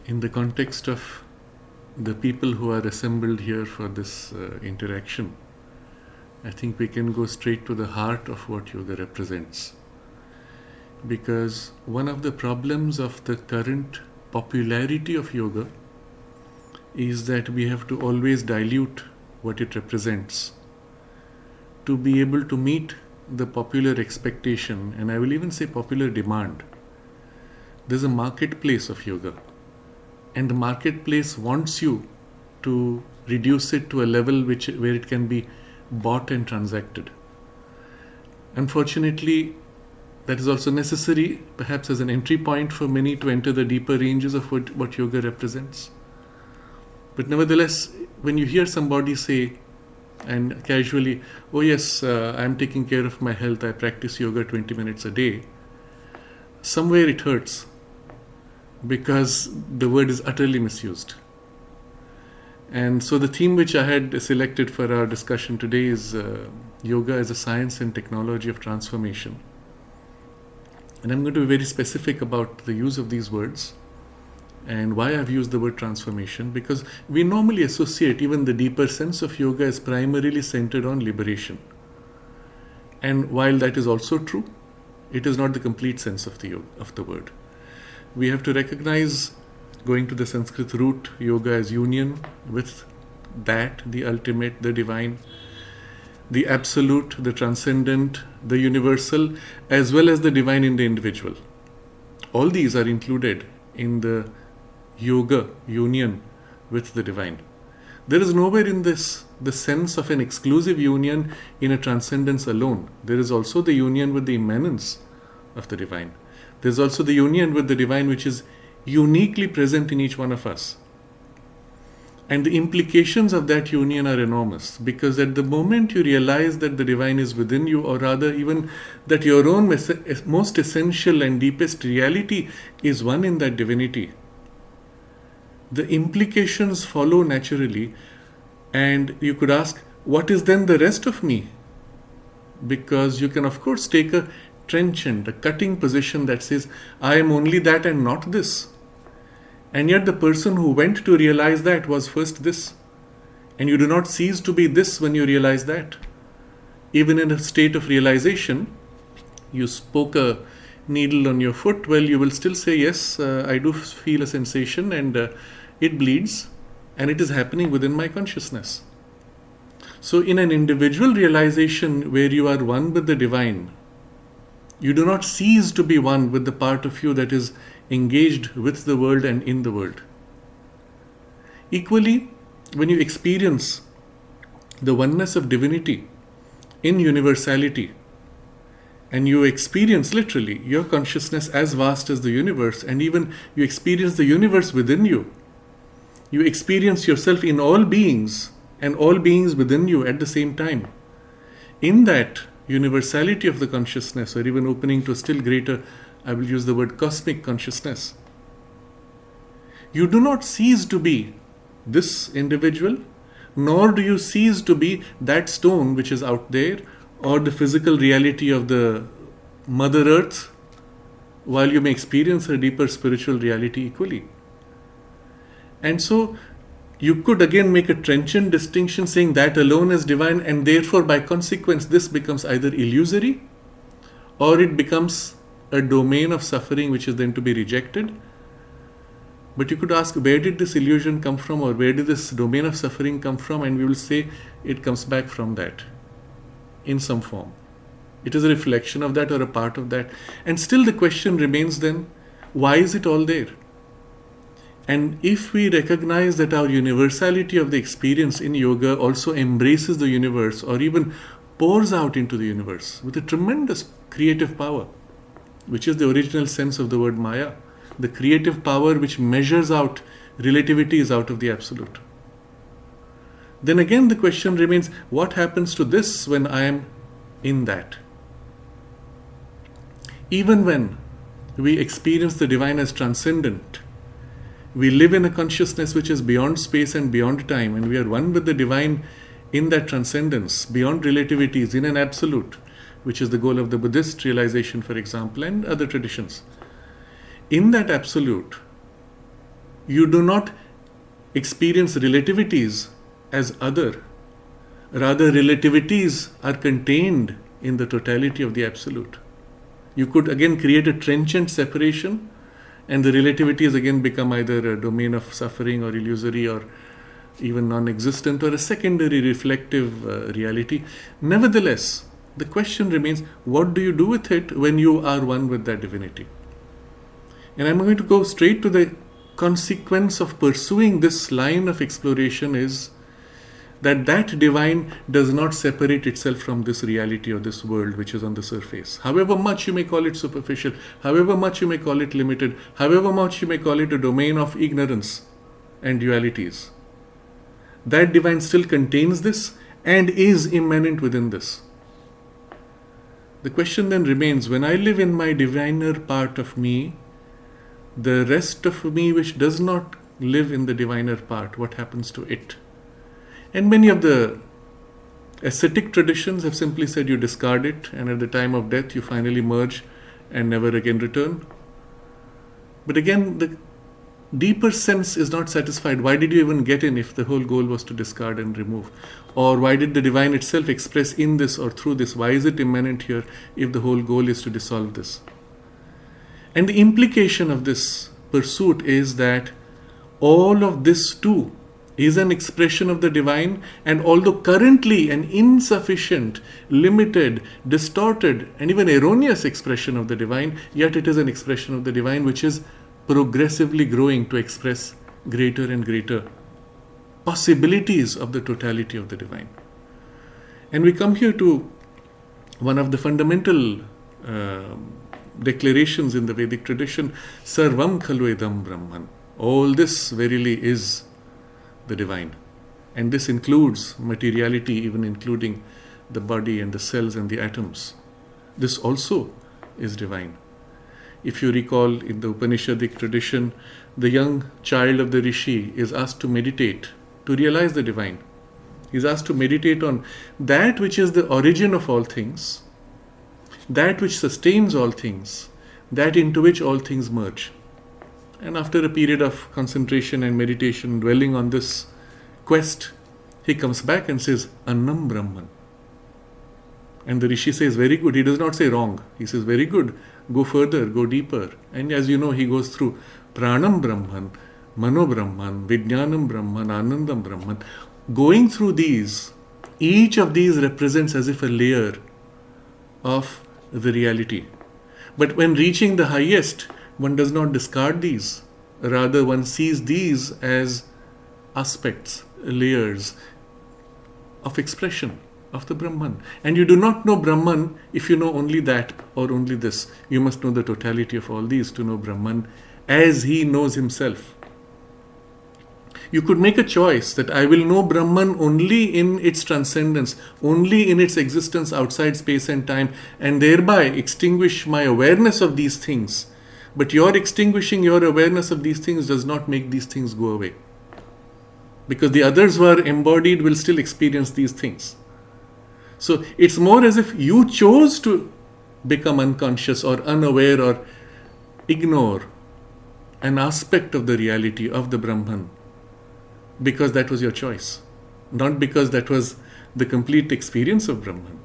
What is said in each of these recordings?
in the context of the people who are assembled here for this interaction, I think we can go straight to the heart of what yoga represents. Because one of the problems of the current popularity of yoga is that we have to always dilute what it represents to be able to meet the popular expectation, and I will even say popular demand. There's a marketplace of yoga, and the marketplace wants you to reduce it to a level where it can be bought and transacted. Unfortunately, that is also necessary, perhaps as an entry point for many to enter the deeper ranges of what yoga represents. But nevertheless, when you hear somebody say, and casually, oh yes, I'm taking care of my health, I practice yoga 20 minutes a day, somewhere it hurts, because the word is utterly misused. And so the theme which I had selected for our discussion today is yoga as a science and technology of transformation. And I'm going to be very specific about the use of these words and why I've used the word transformation, because we normally associate even the deeper sense of yoga as primarily centered on liberation. And while that is also true, it is not the complete sense of the word. We have to recognize, going to the Sanskrit root, yoga as union with that, the ultimate, the divine, the absolute, the transcendent, the universal, as well as the divine in the individual. All these are included in the yoga union with the divine. There is nowhere in this the sense of an exclusive union in a transcendence alone. There is also the union with the immanence of the divine. There is also the union with the divine which is uniquely present in each one of us. And the implications of that union are enormous, because at the moment you realize that the divine is within you, or rather even that your own most essential and deepest reality is one in that divinity, the implications follow naturally. And you could ask, what is then the rest of me? Because you can of course take a trenchant, a cutting position that says, I am only that and not this. And yet the person who went to realize that was first this. And you do not cease to be this when you realize that. Even in a state of realization, you spoke a needle on your foot, well, you will still say, yes, I do feel a sensation and it bleeds, and it is happening within my consciousness. So in an individual realization where you are one with the divine, you do not cease to be one with the part of you that is engaged with the world and in the world. Equally, when you experience the oneness of divinity in universality, and you experience literally your consciousness as vast as the universe, and even you experience the universe within you, you experience yourself in all beings and all beings within you at the same time. In that universality of the consciousness, or even opening to a still greater, I will use the word cosmic consciousness, you do not cease to be this individual, nor do you cease to be that stone which is out there, or the physical reality of the Mother Earth, while you may experience a deeper spiritual reality equally. And so you could again make a trenchant distinction saying that alone is divine, and therefore by consequence this becomes either illusory or it becomes a domain of suffering which is then to be rejected. But you could ask, where did this illusion come from, or where did this domain of suffering come from? And we will say it comes back from that in some form. It is a reflection of that or a part of that. And still the question remains then, why is it all there? And if we recognize that our universality of the experience in yoga also embraces the universe, or even pours out into the universe with a tremendous creative power, which is the original sense of the word Maya, the creative power which measures out relativities out of the absolute, then again the question remains, what happens to this when I am in that? Even when we experience the divine as transcendent, we live in a consciousness which is beyond space and beyond time, and we are one with the divine in that transcendence, beyond relativities, in an absolute, which is the goal of the Buddhist realization, for example, and other traditions. In that absolute, you do not experience relativities as other. Rather, relativities are contained in the totality of the Absolute. You could again create a trenchant separation, and the relativities again become either a domain of suffering or illusory or even non-existent or a secondary reflective reality. Nevertheless, the question remains, what do you do with it when you are one with that divinity? And I'm going to go straight to the consequence of pursuing this line of exploration is that divine does not separate itself from this reality or this world which is on the surface. However much you may call it superficial, however much you may call it limited, however much you may call it a domain of ignorance and dualities, that divine still contains this and is immanent within this. The question then remains, when I live in my diviner part of me, the rest of me which does not live in the diviner part, what happens to it? And many of the ascetic traditions have simply said you discard it, and at the time of death you finally merge and never again return. But again, the deeper sense is not satisfied. Why did you even get in if the whole goal was to discard and remove? Or why did the divine itself express in this or through this? Why is it immanent here if the whole goal is to dissolve this? And the implication of this pursuit is that all of this too is an expression of the divine, and although currently an insufficient, limited, distorted, and even erroneous expression of the divine, yet it is an expression of the divine which is progressively growing to express greater and greater possibilities of the totality of the divine. And we come here to one of the fundamental declarations in the Vedic tradition, Sarvam Khalu Idam Brahman. All this verily is the divine. And this includes materiality, even including the body and the cells and the atoms. This also is divine. If you recall, in the Upanishadic tradition, the young child of the Rishi is asked to meditate, to realize the divine. He is asked to meditate on that which is the origin of all things, that which sustains all things, that into which all things merge. And after a period of concentration and meditation, dwelling on this quest, he comes back and says, Annam Brahman. And the Rishi says, very good. He does not say wrong. He says, very good. Go further, go deeper. And as you know, he goes through Pranam Brahman, Mano Brahman, Vijnanam Brahman, Anandam Brahman. Going through these, each of these represents as if a layer of the reality. But when reaching the highest, one does not discard these. Rather, one sees these as aspects, layers of expression of the Brahman. And you do not know Brahman if you know only that or only this. You must know the totality of all these to know Brahman as he knows himself. You could make a choice that I will know Brahman only in its transcendence, only in its existence outside space and time, and thereby extinguish my awareness of these things. But your extinguishing your awareness of these things does not make these things go away. Because the others who are embodied will still experience these things. So it's more as if you chose to become unconscious or unaware or ignore an aspect of the reality of the Brahman, because that was your choice, not because that was the complete experience of Brahman.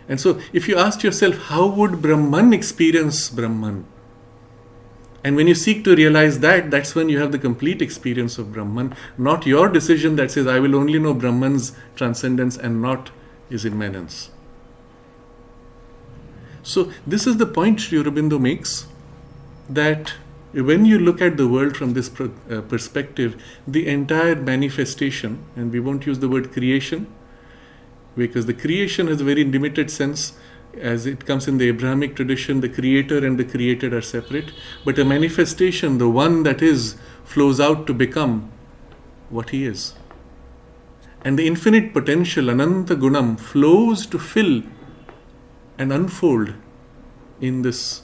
And so if you asked yourself, how would Brahman experience Brahman? And when you seek to realize that, that's when you have the complete experience of Brahman, not your decision that says, I will only know Brahman's transcendence and not his immanence. So this is the point Sri Aurobindo makes, that when you look at the world from this perspective, the entire manifestation, and we won't use the word creation, because the creation has a very limited sense. As it comes in the Abrahamic tradition, the creator and the created are separate. But a manifestation, the one that is, flows out to become what he is. And the infinite potential, Ananta Gunam, flows to fill and unfold in this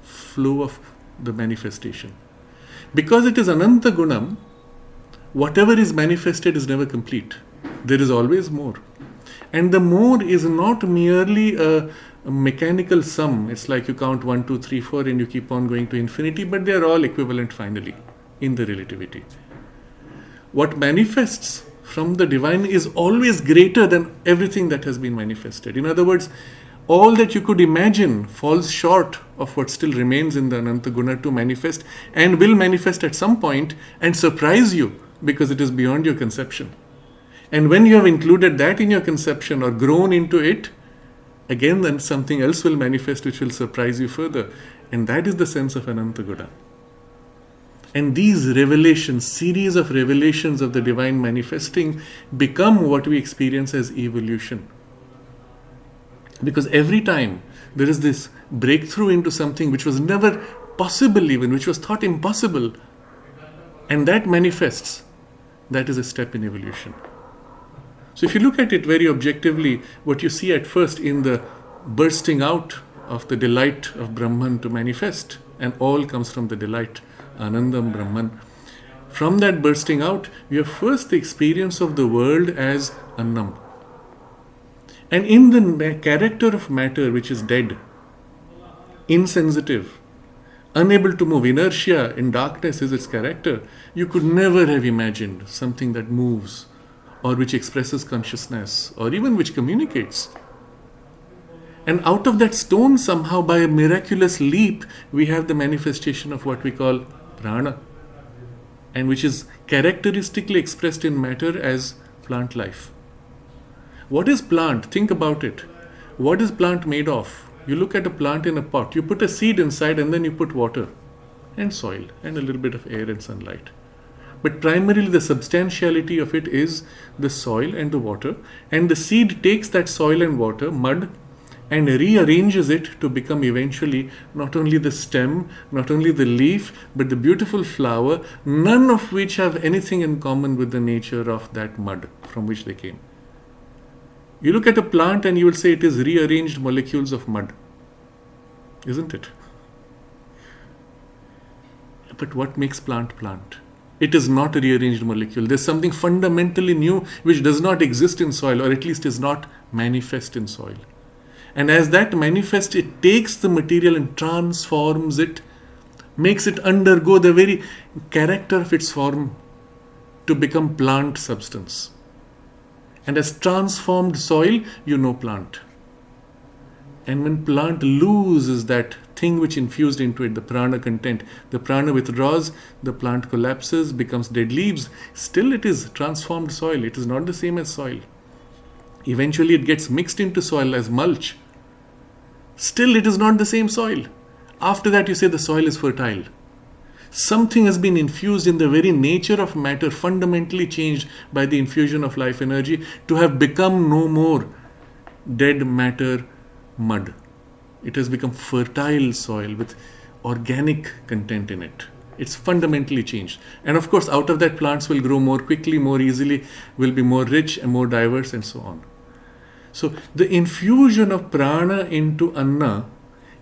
flow of the manifestation. Because it is Ananta Gunam, whatever is manifested is never complete. There is always more. And the more is not merely a mechanical sum. It's like you count 1, 2, 3, 4 and you keep on going to infinity, but they are all equivalent finally. in the relativity. What manifests from the divine is always greater than everything that has been manifested. In other words, all that you could imagine falls short of what still remains in the Ananta Guna to manifest, and will manifest at some point and surprise you because it is beyond your conception. And when you have included that in your conception or grown into it, again then something else will manifest which will surprise you further. And that is the sense of Ananta Guna. And these revelations, series of revelations of the divine manifesting, become what we experience as evolution. Because every time there is this breakthrough into something which was never possible even, which was thought impossible, and that manifests, that is a step in evolution. So if you look at it very objectively, what you see at first in the bursting out of the delight of Brahman to manifest, and all comes from the delight, Anandam Brahman. From that bursting out, you have first the experience of the world as Annam. And in the character of matter which is dead, insensitive, unable to move, inertia in darkness is its character, you could never have imagined something that moves, or which expresses consciousness, or even which communicates. And out of that stone, somehow by a miraculous leap, we have the manifestation of what we call prana, and which is characteristically expressed in matter as plant life. What is plant? Think about it. What is plant made of? You look at a plant in a pot, you put a seed inside and then you put water and soil and a little bit of air and sunlight. But primarily the substantiality of it is the soil and the water, and the seed takes that soil and water, mud, and rearranges it to become eventually not only the stem, not only the leaf, but the beautiful flower, none of which have anything in common with the nature of that mud from which they came. You look at a plant and you will say it is rearranged molecules of mud, isn't it? But what makes plant plant? It is not a rearranged molecule. There's something fundamentally new which does not exist in soil, or at least is not manifest in soil. And as that manifests, it takes the material and transforms it, makes it undergo the very character of its form to become plant substance. And as transformed soil, you know plant. And when plant loses that thing which infused into it, the prana content, the prana withdraws, the plant collapses, becomes dead leaves. Still it is transformed soil. It is not the same as soil. Eventually it gets mixed into soil as mulch. Still it is not the same soil. After that you say the soil is fertile. Something has been infused in the very nature of matter, fundamentally changed by the infusion of life energy, to have become no more dead matter mud. It has become fertile soil with organic content in it. It's fundamentally changed. And of course, out of that, plants will grow more quickly, more easily, will be more rich and more diverse, and so on. So the infusion of prana into anna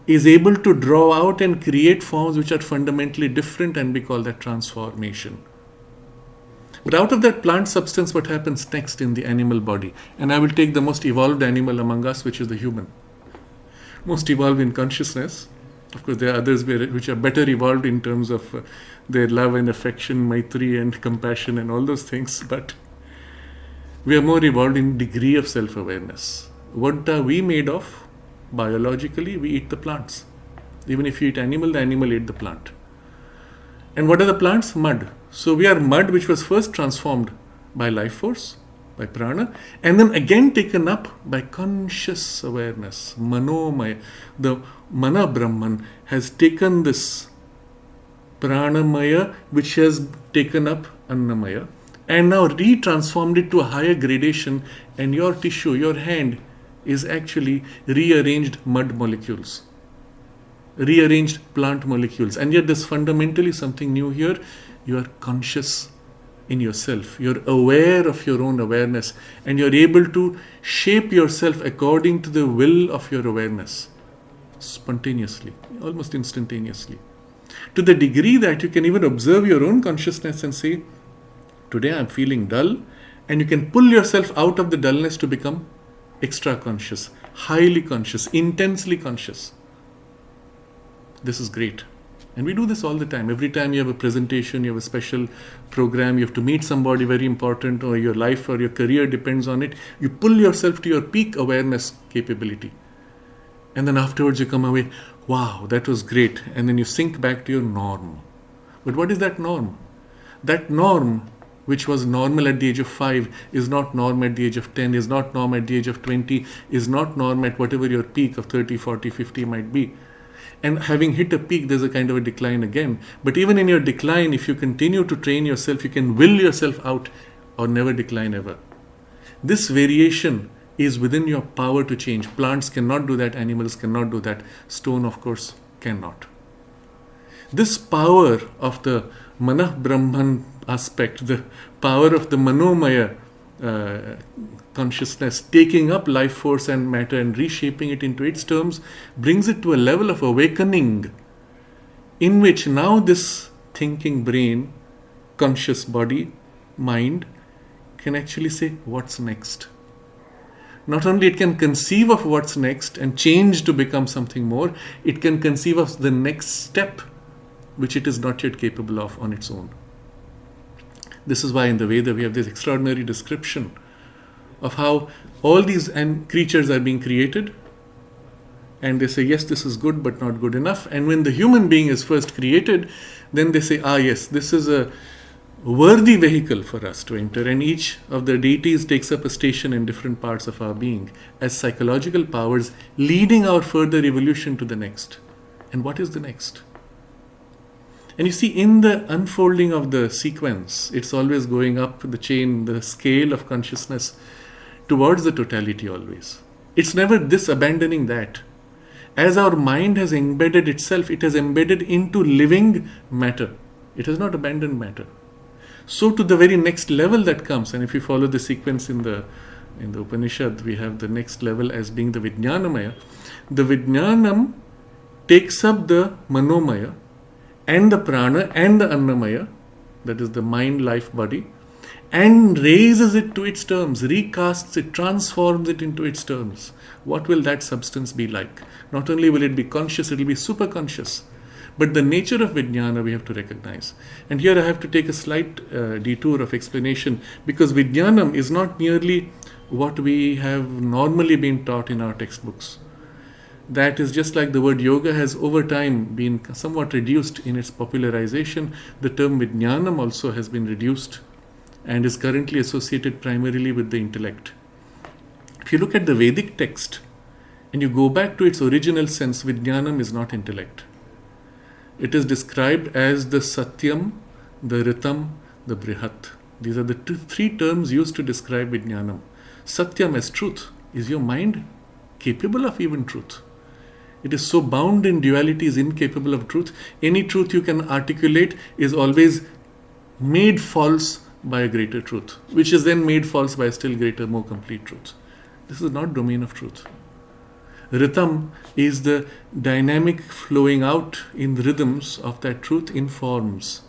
is able to draw out and create forms which are fundamentally different, and we call that transformation. But out of that plant substance, what happens next in the animal body? And I will take the most evolved animal among us, which is the human. Most evolved in consciousness. Of course, there are others which are better evolved in terms of their love and affection, maitri and compassion and all those things. But we are more evolved in degree of self-awareness. What are we made of? Biologically, we eat the plants. Even if you eat animal, the animal ate the plant. And what are the plants? Mud. So we are mud which was first transformed by life force, by prana, and then again taken up by conscious awareness. Manomaya. The Mana Brahman has taken this pranamaya which has taken up annamaya and now retransformed it to a higher gradation, and your tissue, your hand, is actually rearranged mud molecules, rearranged plant molecules. And yet there's fundamentally something new here. You are conscious in yourself. You're aware of your own awareness, and you're able to shape yourself according to the will of your awareness, spontaneously, almost instantaneously. To the degree that you can even observe your own consciousness and say, today I'm feeling dull, and you can pull yourself out of the dullness to become extra conscious, highly conscious, intensely conscious. This is great. And we do this all the time. Every time you have a presentation, you have a special program, you have to meet somebody very important, or your life or your career depends on it, you pull yourself to your peak awareness capability. And then afterwards you come away, wow, that was great. And then you sink back to your norm. But what is that norm? That norm, which was normal at the age of 5, is not norm at the age of 10, is not norm at the age of 20, is not norm at whatever your peak of 30, 40, 50 might be. And having hit a peak, there's a kind of a decline again. But even in your decline, if you continue to train yourself, you can will yourself out or never decline ever. This variation is within your power to change. Plants cannot do that, animals cannot do that, stone, of course, cannot. This power of the Manah Brahman aspect, the power of the Manomaya consciousness, taking up life force and matter and reshaping it into its terms, brings it to a level of awakening in which now this thinking brain, conscious body, mind, can actually say, what's next? Not only it can conceive of what's next and change to become something more, it can conceive of the next step, which it is not yet capable of on its own. This is why in the Veda we have this extraordinary description of how all these creatures are being created, and they say, yes, this is good but not good enough. And when the human being is first created, then they say, yes, this is a worthy vehicle for us to enter. And each of the deities takes up a station in different parts of our being as psychological powers, leading our further evolution to the next. And what is the next? And you see, in the unfolding of the sequence, it's always going up the chain, the scale of consciousness towards the totality always. It's never this abandoning that. As our mind has embedded itself, it has embedded into living matter. It has not abandoned matter. So to the very next level that comes, and if you follow the sequence in the Upanishad, we have the next level as being the Vijnanamaya. The Vijnanam takes up the Manomaya and the prana and the annamaya, that is the mind, life, body, and raises it to its terms, recasts it, transforms it into its terms. What will that substance be like? Not only will it be conscious, it will be super conscious. But the nature of Vijnana we have to recognize. And here I have to take a slight detour of explanation, because Vijnanam is not merely what we have normally been taught in our textbooks. That is just like the word yoga has over time been somewhat reduced in its popularization. The term Vijnanam also has been reduced and is currently associated primarily with the intellect. If you look at the Vedic text and you go back to its original sense, Vijnanam is not intellect. It is described as the Satyam, the Ritam, the Brihat. These are the three terms used to describe Vijnanam. Satyam as truth. Is your mind capable of even truth? It is so bound in duality, is incapable of truth. Any truth you can articulate is always made false by a greater truth, which is then made false by a still greater, more complete truth. This is not domain of truth. Ritam is the dynamic flowing out in rhythms of that truth in forms,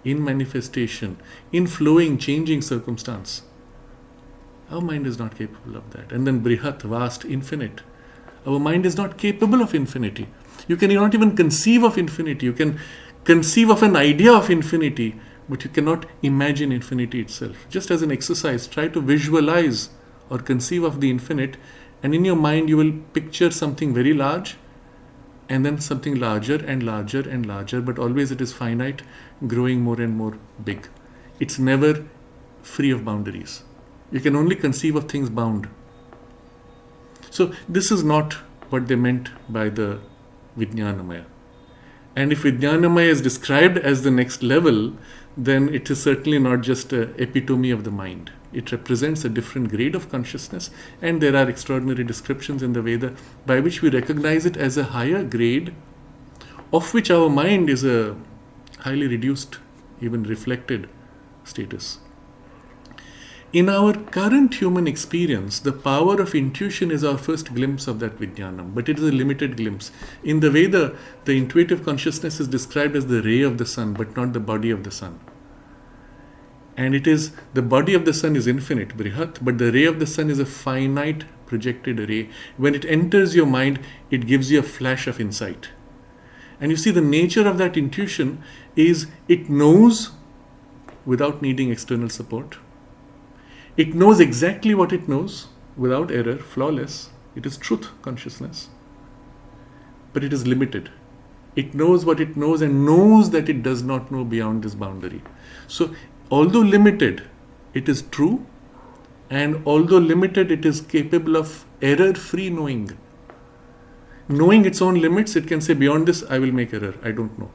in manifestation, in flowing, changing circumstance. Our mind is not capable of that. And then Brihat, vast, infinite. Our mind is not capable of infinity. You cannot even conceive of infinity. You can conceive of an idea of infinity, but you cannot imagine infinity itself. Just as an exercise, try to visualize or conceive of the infinite, and in your mind you will picture something very large, and then something larger and larger and larger, but always it is finite, growing more and more big. It's never free of boundaries. You can only conceive of things bound. So this is not what they meant by the Vijnanamaya. And if Vijnanamaya is described as the next level, then it is certainly not just an epitome of the mind. It represents a different grade of consciousness, and there are extraordinary descriptions in the Veda by which we recognize it as a higher grade, of which our mind is a highly reduced, even reflected status. In our current human experience, the power of intuition is our first glimpse of that Vijnanam, but it is a limited glimpse. In the Veda, the intuitive consciousness is described as the ray of the sun, but not the body of the sun. And it is, the body of the sun is infinite, Brihat, but the ray of the sun is a finite projected ray. When it enters your mind, it gives you a flash of insight. And you see, the nature of that intuition is it knows without needing external support. It knows exactly what it knows without error, flawless. It is truth consciousness. But it is limited. It knows what it knows and knows that it does not know beyond this boundary. So, although limited, it is true. And although limited, it is capable of error-free knowing. Knowing its own limits, it can say, beyond this, I will make error. I don't know.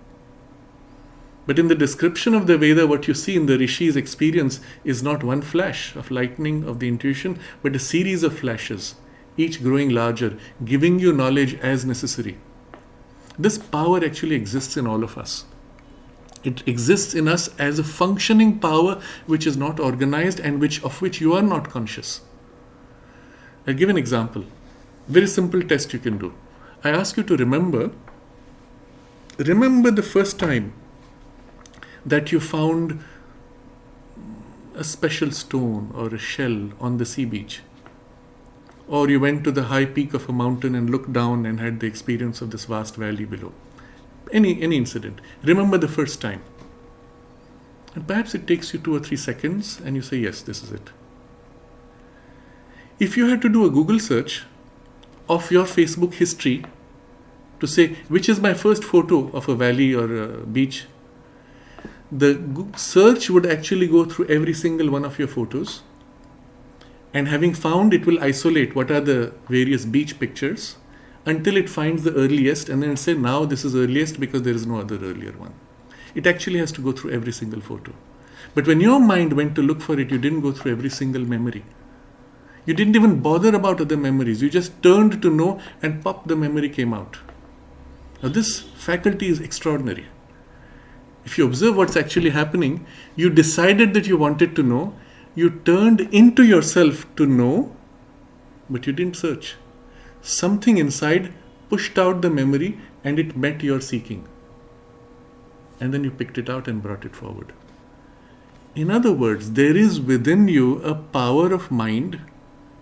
But in the description of the Veda, what you see in the Rishi's experience is not one flash of lightning of the intuition, but a series of flashes, each growing larger, giving you knowledge as necessary. This power actually exists in all of us. It exists in us as a functioning power which is not organized and of which you are not conscious. I'll give an example. Very simple test you can do. I ask you to remember the first time that you found a special stone or a shell on the sea beach. Or you went to the high peak of a mountain and looked down and had the experience of this vast valley below. Any incident. Remember the first time. And perhaps it takes you 2 or 3 seconds and you say, yes, this is it. If you had to do a Google search of your Facebook history to say, which is my first photo of a valley or a beach, the search would actually go through every single one of your photos. And having found, it will isolate what are the various beach pictures until it finds the earliest, and then say, now this is earliest because there is no other earlier one. It actually has to go through every single photo. But when your mind went to look for it, you didn't go through every single memory. You didn't even bother about other memories. You just turned to know and pop, the memory came out. Now this faculty is extraordinary. If you observe what's actually happening, you decided that you wanted to know, you turned into yourself to know, but you didn't search. Something inside pushed out the memory and it met your seeking. And then you picked it out and brought it forward. In other words, there is within you a power of mind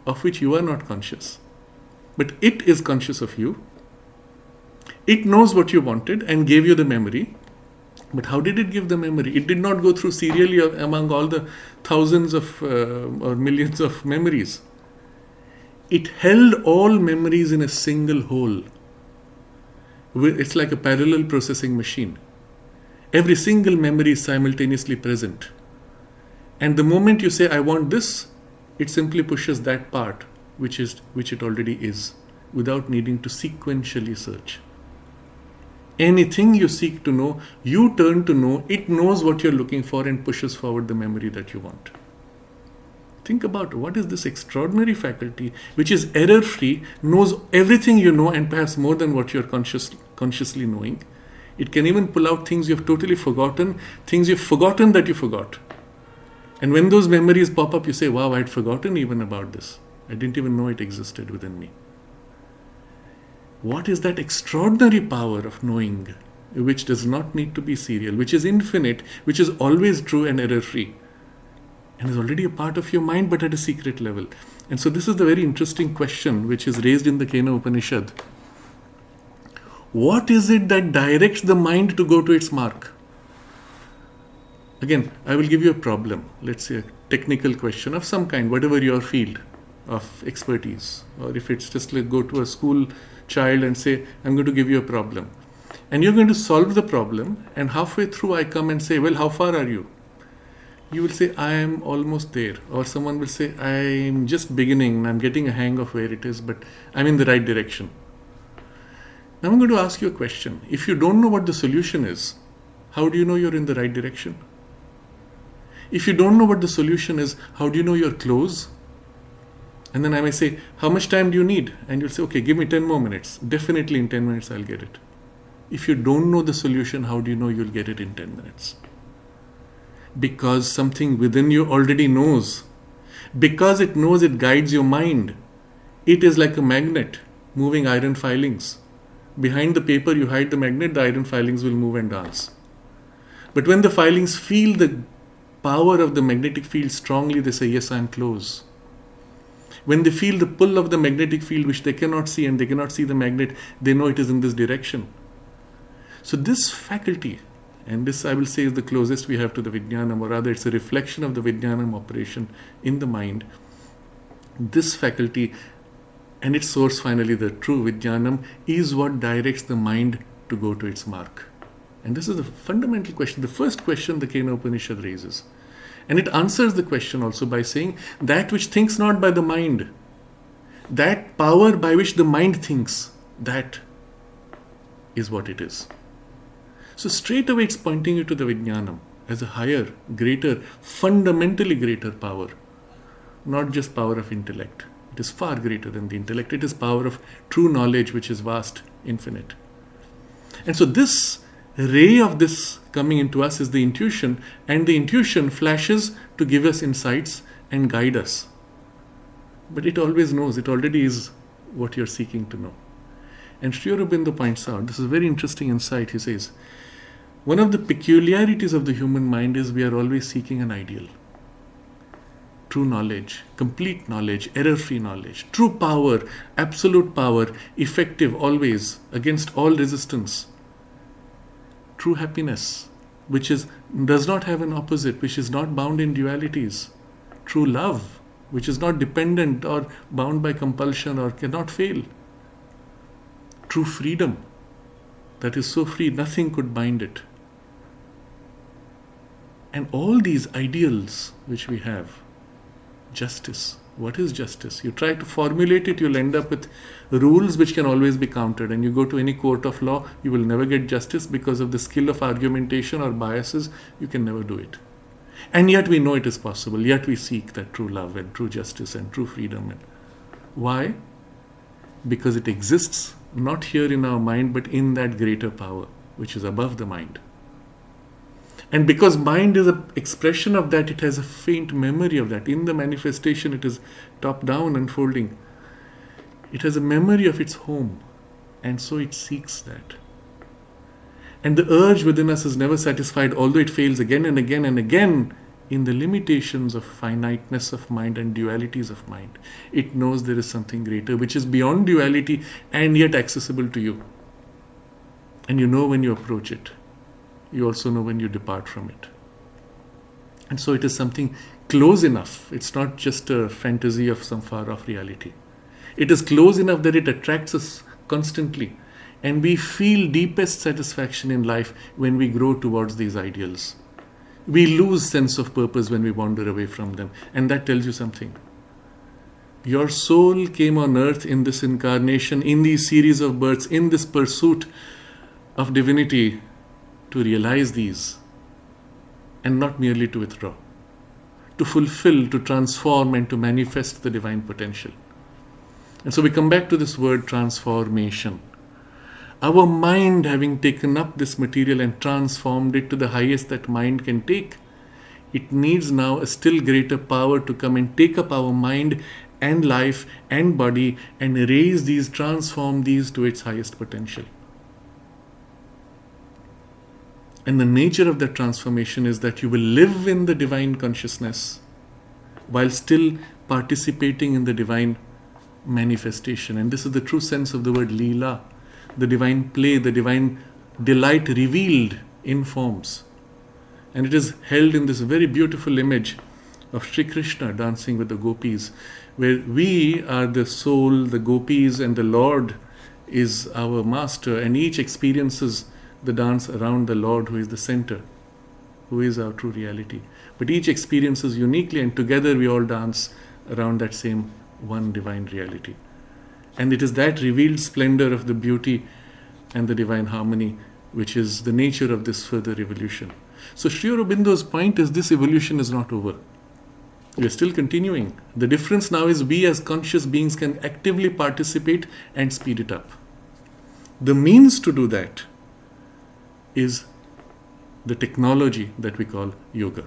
of which you are not conscious. But it is conscious of you. It knows what you wanted and gave you the memory. But how did it give the memory? It did not go through serially among all the thousands of or millions of memories. It held all memories in a single whole. It's like a parallel processing machine. Every single memory is simultaneously present. And the moment you say, I want this, it simply pushes that part which it already is, without needing to sequentially search. Anything you seek to know, you turn to know, it knows what you're looking for and pushes forward the memory that you want. Think about what is this extraordinary faculty, which is error-free, knows everything you know and perhaps more than what you're consciously knowing. It can even pull out things you've totally forgotten, things you've forgotten that you forgot. And when those memories pop up, you say, wow, I'd forgotten even about this. I didn't even know it existed within me. What is that extraordinary power of knowing, which does not need to be serial, which is infinite, which is always true and error-free, and is already a part of your mind but at a secret level? And so this is the very interesting question which is raised in the Kena Upanishad. What is it that directs the mind to go to its mark? Again, I will give you a problem, let's say a technical question of some kind, whatever your field of expertise, or if it's just like go to a school child and say, I'm going to give you a problem. And you're going to solve the problem, and halfway through I come and say, well, how far are you? You will say, I am almost there. Or someone will say, I'm just beginning, I'm getting a hang of where it is, but I'm in the right direction. Now I'm going to ask you a question. If you don't know what the solution is, how do you know you're in the right direction? If you don't know what the solution is, how do you know you're close? And then I may say, how much time do you need? And you'll say, okay, give me 10 more minutes. Definitely in 10 minutes I'll get it. If you don't know the solution, how do you know you'll get it in 10 minutes? Because something within you already knows. Because it knows, it guides your mind. It is like a magnet moving iron filings. Behind the paper you hide the magnet, the iron filings will move and dance. But when the filings feel the power of the magnetic field strongly, they say, yes, I'm close. When they feel the pull of the magnetic field, which they cannot see, and they cannot see the magnet, they know it is in this direction. So this faculty, and this I will say is the closest we have to the Vijnanam, or rather it's a reflection of the Vijnanam operation in the mind. This faculty and its source, finally the true Vijnanam, is what directs the mind to go to its mark. And this is the fundamental question, the first question the Kena Upanishad raises. And it answers the question also by saying, that which thinks not by the mind, that power by which the mind thinks, that is what it is. So straight away it's pointing you to the Vijnanam as a higher, greater, fundamentally greater power. Not just power of intellect. It is far greater than the intellect. It is power of true knowledge, which is vast, infinite. And so this ray of this coming into us is the intuition, and the intuition flashes to give us insights and guide us. But it always knows, it already is what you're seeking to know. And Sri Aurobindo points out, this is a very interesting insight, he says, one of the peculiarities of the human mind is we are always seeking an ideal. True knowledge, complete knowledge, error-free knowledge, true power, absolute power, effective always, against all resistance. True happiness, which does not have an opposite, which is not bound in dualities. True love, which is not dependent or bound by compulsion or cannot fail. True freedom, that is so free, nothing could bind it. And all these ideals which we have, justice. What is justice? You try to formulate it, you'll end up with rules which can always be countered. And you go to any court of law, you will never get justice because of the skill of argumentation or biases. You can never do it. And yet we know it is possible. Yet we seek that true love and true justice and true freedom. And why? Because it exists not here in our mind, but in that greater power which is above the mind. And because mind is an expression of that, it has a faint memory of that. In the manifestation, it is top-down unfolding. It has a memory of its home, and so it seeks that. And the urge within us is never satisfied, although it fails again and again and again in the limitations of finiteness of mind and dualities of mind. It knows there is something greater, which is beyond duality and yet accessible to you. And you know when you approach it. You also know when you depart from it. And so it is something close enough. It's not just a fantasy of some far-off reality. It is close enough that it attracts us constantly. And we feel deepest satisfaction in life when we grow towards these ideals. We lose sense of purpose when we wander away from them. And that tells you something. Your soul came on earth in this incarnation, in these series of births, in this pursuit of divinity, to realize these and not merely to withdraw, to fulfill, to transform and to manifest the divine potential. And so we come back to this word transformation. Our mind, having taken up this material and transformed it to the highest that mind can take, it needs now a still greater power to come and take up our mind and life and body and raise these, transform these to its highest potential. And the nature of that transformation is that you will live in the divine consciousness while still participating in the divine manifestation. And this is the true sense of the word Leela, the divine play, the divine delight revealed in forms. And it is held in this very beautiful image of Sri Krishna dancing with the gopis, where we are the soul, the gopis, and the Lord is our master, and each experiences the dance around the Lord, who is the center, who is our true reality. But each experiences uniquely, and together we all dance around that same one divine reality. And it is that revealed splendor of the beauty and the divine harmony which is the nature of this further evolution. So Sri Aurobindo's point is this evolution is not over. We are still continuing. The difference now is we as conscious beings can actively participate and speed it up. The means to do that is the technology that we call yoga.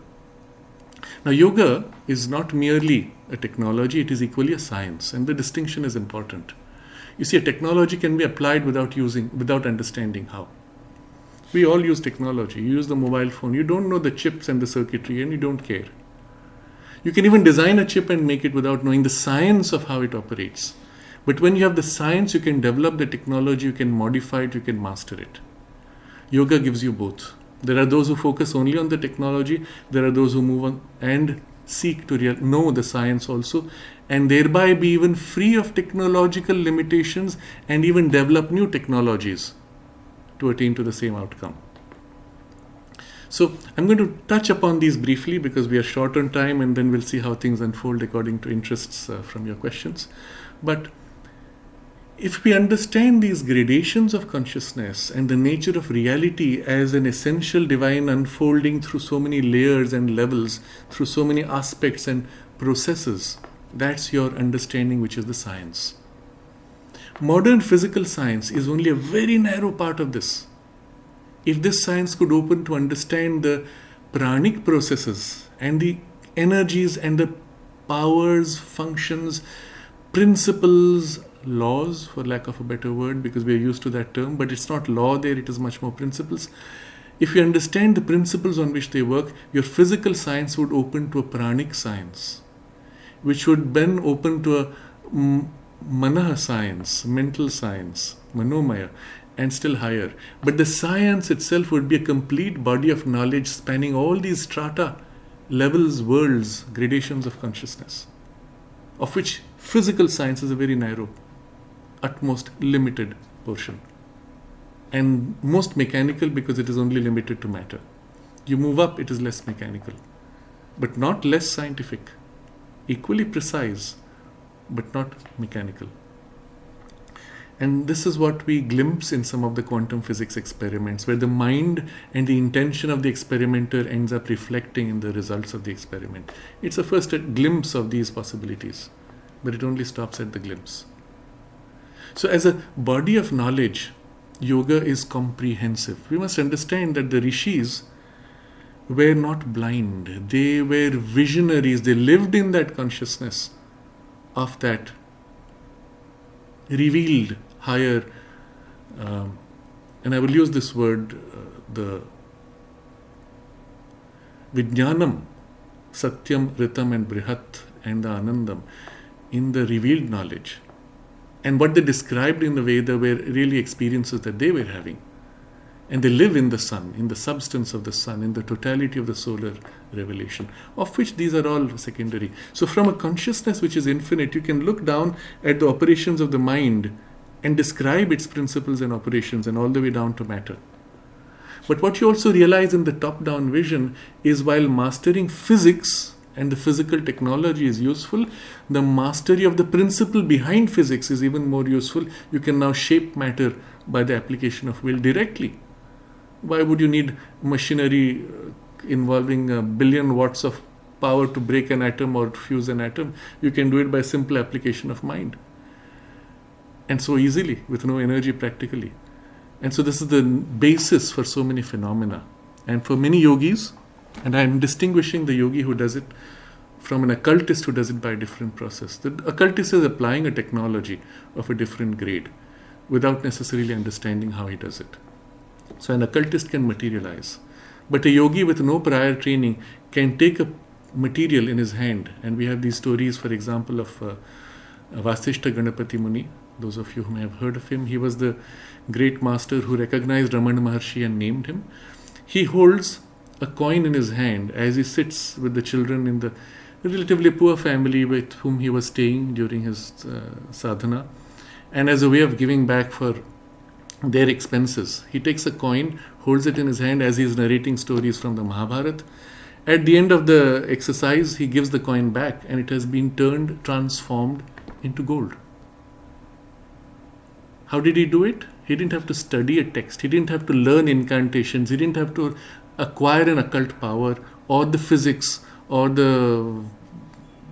Now, yoga is not merely a technology, it is equally a science, and the distinction is important. You see, a technology can be applied without understanding how. We all use technology. You use the mobile phone. You don't know the chips and the circuitry, and you don't care. You can even design a chip and make it without knowing the science of how it operates. But when you have the science, you can develop the technology, you can modify it, you can master it. Yoga gives you both. There are those who focus only on the technology. There are those who move on and seek to know the science also, and thereby be even free of technological limitations and even develop new technologies to attain to the same outcome. So I'm going to touch upon these briefly because we are short on time, and then we'll see how things unfold according to interests from your questions. But if we understand these gradations of consciousness and the nature of reality as an essential divine unfolding through so many layers and levels, through so many aspects and processes, that's your understanding, which is the science. Modern physical science is only a very narrow part of this. If this science could open to understand the pranic processes and the energies and the powers, functions, principles, laws, for lack of a better word, because we are used to that term, but it's not law there, it is much more principles. If you understand the principles on which they work, your physical science would open to a pranic science, which would then open to a manah science, mental science, manomaya, and still higher. But the science itself would be a complete body of knowledge spanning all these strata, levels, worlds, gradations of consciousness, of which physical science is a very narrow, utmost limited portion, and most mechanical because it is only limited to matter. You move up, it is less mechanical, but not less scientific, equally precise, but not mechanical. And this is what we glimpse in some of the quantum physics experiments, where the mind and the intention of the experimenter ends up reflecting in the results of the experiment. It's a first glimpse of these possibilities, but it only stops at the glimpse. So as a body of knowledge, yoga is comprehensive. We must understand that the rishis were not blind. They were visionaries. They lived in that consciousness of that revealed higher, and I will use this word, the Vijnanam, Satyam, Ritam and Brihat and the Anandam, in the revealed knowledge. And what they described in the Veda were really experiences that they were having. And they live in the sun, in the substance of the sun, in the totality of the solar revelation, of which these are all secondary. So from a consciousness which is infinite, you can look down at the operations of the mind and describe its principles and operations, and all the way down to matter. But what you also realize in the top-down vision is, while mastering physics and the physical technology is useful, the mastery of the principle behind physics is even more useful. You can now shape matter by the application of will directly. Why would you need machinery involving 1 billion watts of power to break an atom or fuse an atom? You can do it by simple application of mind. And so easily, with no energy practically. And so this is the basis for so many phenomena. And for many yogis, and I am distinguishing the yogi who does it from an occultist who does it by a different process. The occultist is applying a technology of a different grade without necessarily understanding how he does it. So an occultist can materialize. But a yogi with no prior training can take a material in his hand. And we have these stories, for example, of Vasishta Ganapati Muni. Those of you who may have heard of him, he was the great master who recognized Ramana Maharshi and named him. He holds a coin in his hand as he sits with the children in the relatively poor family with whom he was staying during his sadhana. And as a way of giving back for their expenses, he takes a coin, holds it in his hand as he is narrating stories from the Mahabharata. At the end of the exercise, he gives the coin back, and it has been transformed into gold. How did he do it? He didn't have to study a text. He didn't have to learn incantations. He didn't have to acquire an occult power or the physics or the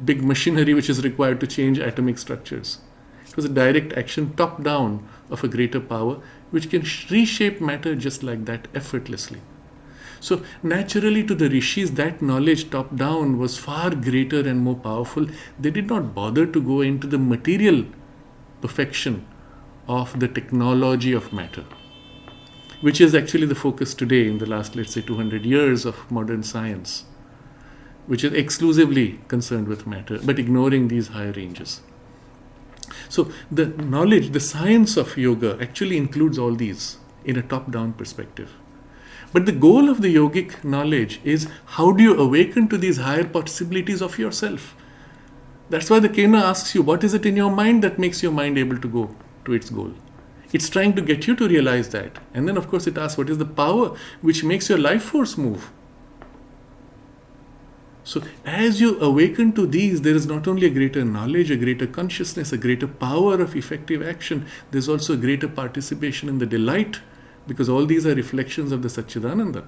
big machinery which is required to change atomic structures. It was a direct action, top down, of a greater power which can reshape matter just like that, effortlessly. So naturally, to the rishis, that knowledge top down was far greater and more powerful. They did not bother to go into the material perfection of the technology of matter, which is actually the focus today in the last, let's say, 200 years of modern science, which is exclusively concerned with matter, but ignoring these higher ranges. So the knowledge, the science of yoga actually includes all these in a top-down perspective. But the goal of the yogic knowledge is how do you awaken to these higher possibilities of yourself? That's why the Kena asks you, what is it in your mind that makes your mind able to go to its goal? It's trying to get you to realize that. And then, of course, it asks, what is the power which makes your life force move? So, as you awaken to these, there is not only a greater knowledge, a greater consciousness, a greater power of effective action, there's also a greater participation in the delight, because all these are reflections of the Satchidananda.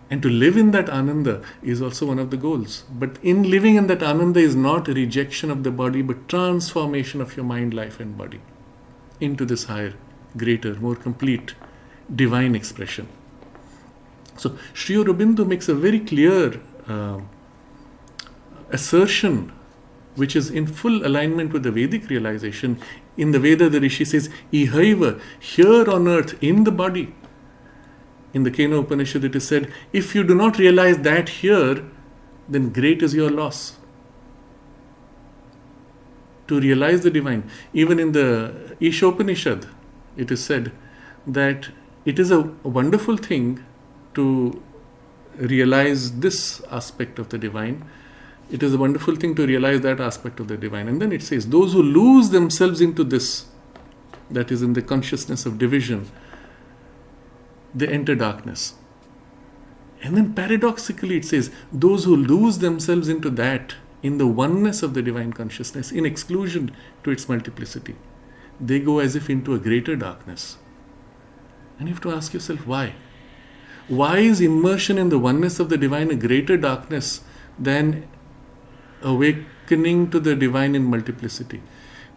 And to live in that Ananda is also one of the goals. But in living in that Ananda is not a rejection of the body, but transformation of your mind, life and body into this higher, greater, more complete divine expression. So Sri Aurobindo makes a very clear assertion which is in full alignment with the Vedic realization. In the Veda, the Rishi says, Ihaiva, here on earth, in the body. In the Kena Upanishad, it is said, if you do not realize that here, then great is your loss. To realize the divine. Even in the Ishopanishad, it is said that it is a wonderful thing to realize this aspect of the divine. It is a wonderful thing to realize that aspect of the divine. And then it says, those who lose themselves into this, that is in the consciousness of division, they enter darkness. And then paradoxically it says, those who lose themselves into that, in the oneness of the divine consciousness, in exclusion to its multiplicity, they go as if into a greater darkness. And you have to ask yourself, why? Why is immersion in the oneness of the divine a greater darkness than awakening to the divine in multiplicity?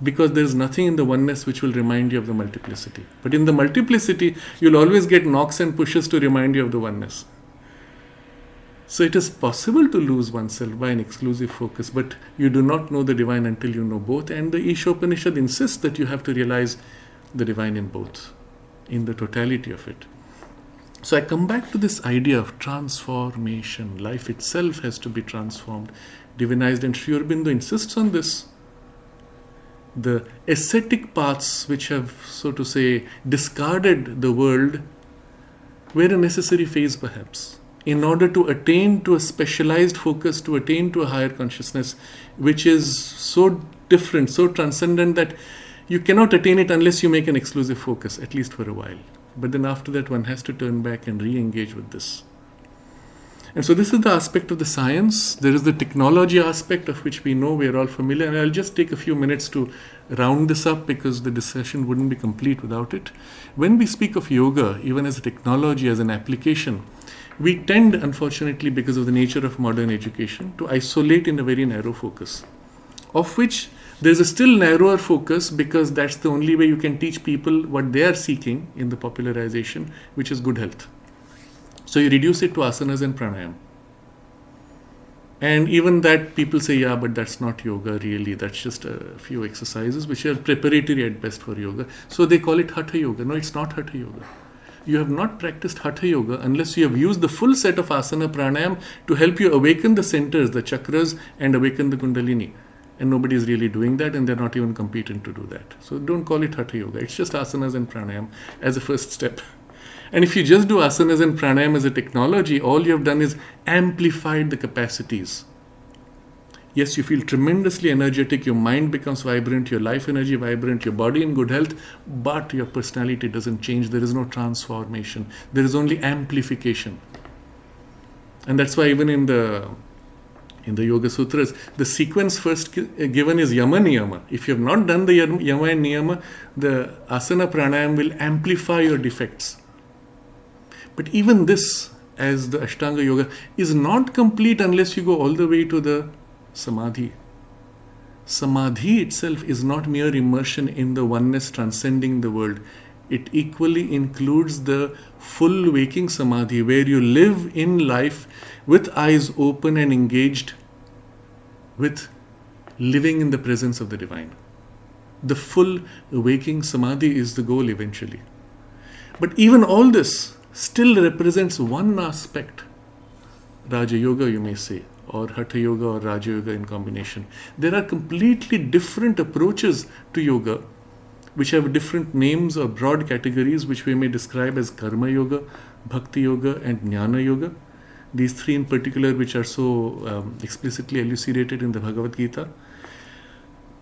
Because there is nothing in the oneness which will remind you of the multiplicity. But in the multiplicity, you'll always get knocks and pushes to remind you of the oneness. So it is possible to lose oneself by an exclusive focus, but you do not know the divine until you know both. And the Ishopanishad insists that you have to realize the divine in both, in the totality of it. So I come back to this idea of transformation. Life itself has to be transformed, divinized, and Sri Aurobindo insists on this. The ascetic paths which have, so to say, discarded the world were a necessary phase perhaps, in order to attain to a specialized focus, to attain to a higher consciousness, which is so different, so transcendent that you cannot attain it unless you make an exclusive focus, at least for a while. But then after that, one has to turn back and re-engage with this. And so this is the aspect of the science. There is the technology aspect of which we know, we are all familiar. And I'll just take a few minutes to round this up because the discussion wouldn't be complete without it. When we speak of yoga, even as a technology, as an application, we tend, unfortunately, because of the nature of modern education, to isolate in a very narrow focus, of which there's a still narrower focus because that's the only way you can teach people what they are seeking in the popularization, which is good health. So you reduce it to asanas and pranayam. And even that people say, yeah, but that's not yoga really. That's just a few exercises which are preparatory at best for yoga. So they call it Hatha Yoga. No, it's not Hatha Yoga. You have not practiced Hatha Yoga unless you have used the full set of asana pranayam to help you awaken the centers, the chakras, and awaken the kundalini. And nobody is really doing that, and they're not even competent to do that. So don't call it Hatha Yoga. It's just asanas and pranayam as a first step. And if you just do asanas and pranayam as a technology, all you have done is amplified the capacities. Yes, you feel tremendously energetic, your mind becomes vibrant, your life energy vibrant, your body in good health, but your personality doesn't change. There is no transformation. There is only amplification. And that's why even in the Yoga Sutras, the sequence first given is Yama Niyama. If you have not done the Yama and Niyama, the Asana Pranayam will amplify your defects. But even this, as the Ashtanga Yoga, is not complete unless you go all the way to the Samadhi. Samadhi itself is not mere immersion in the oneness transcending the world. It equally includes the full waking Samadhi, where you live in life with eyes open and engaged with living in the presence of the divine. The full waking Samadhi is the goal eventually. But even all this still represents one aspect, Raja Yoga you may say, or Hatha Yoga or Raja Yoga in combination. There are completely different approaches to yoga which have different names or broad categories which we may describe as Karma Yoga, Bhakti Yoga and Jnana Yoga. These three in particular, which are so explicitly elucidated in the Bhagavad Gita.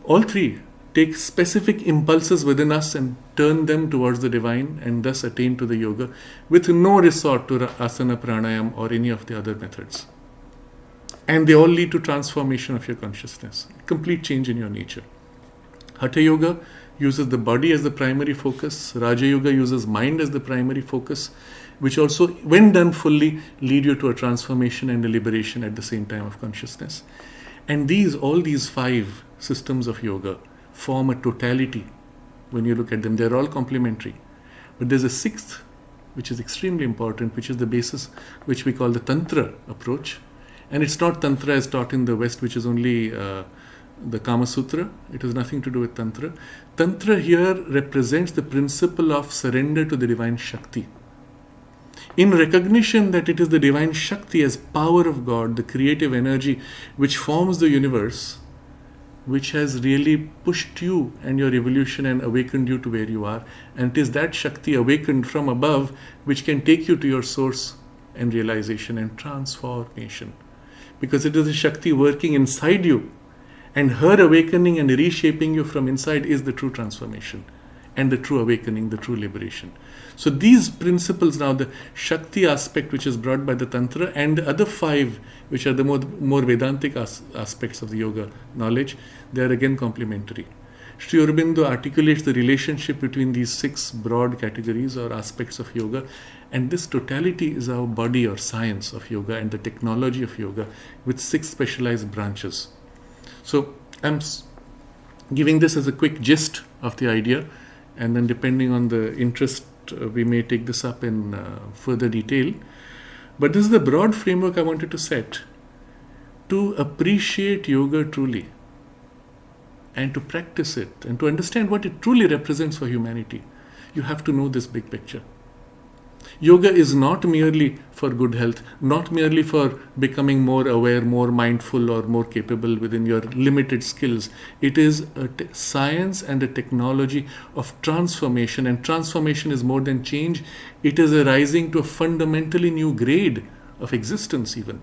All three take specific impulses within us and turn them towards the divine and thus attain to the yoga with no resort to asana, pranayam or any of the other methods. And they all lead to transformation of your consciousness, complete change in your nature. Hatha Yoga uses the body as the primary focus. Raja Yoga uses mind as the primary focus, which also, when done fully, lead you to a transformation and a liberation at the same time of consciousness. And all these five systems of yoga form a totality. When you look at them, they're all complementary. But there's a sixth, which is extremely important, which is the basis, which we call the Tantra approach. And it's not Tantra as taught in the West, which is only the Kama Sutra. It has nothing to do with Tantra. Tantra here represents the principle of surrender to the divine Shakti. In recognition that it is the divine Shakti as power of God, the creative energy which forms the universe, which has really pushed you and your evolution and awakened you to where you are. And it is that Shakti awakened from above which can take you to your source and realization and transformation. Because it is the Shakti working inside you, and her awakening and reshaping you from inside is the true transformation and the true awakening, the true liberation. So these principles now, the Shakti aspect which is brought by the Tantra, and the other five which are the more Vedantic aspects of the yoga knowledge, they are again complementary. Sri Aurobindo articulates the relationship between these six broad categories or aspects of yoga, and this totality is our body or science of yoga and the technology of yoga with six specialized branches. So I'm giving this as a quick gist of the idea, and then depending on the interest, we may take this up in further detail. But this is the broad framework I wanted to set to appreciate yoga truly and to practice it and to understand what it truly represents for humanity. You have to know this big picture. Yoga is not merely for good health, not merely for becoming more aware, more mindful, or more capable within your limited skills. It is a science and a technology of transformation, and transformation is more than change. It is a rising to a fundamentally new grade of existence even.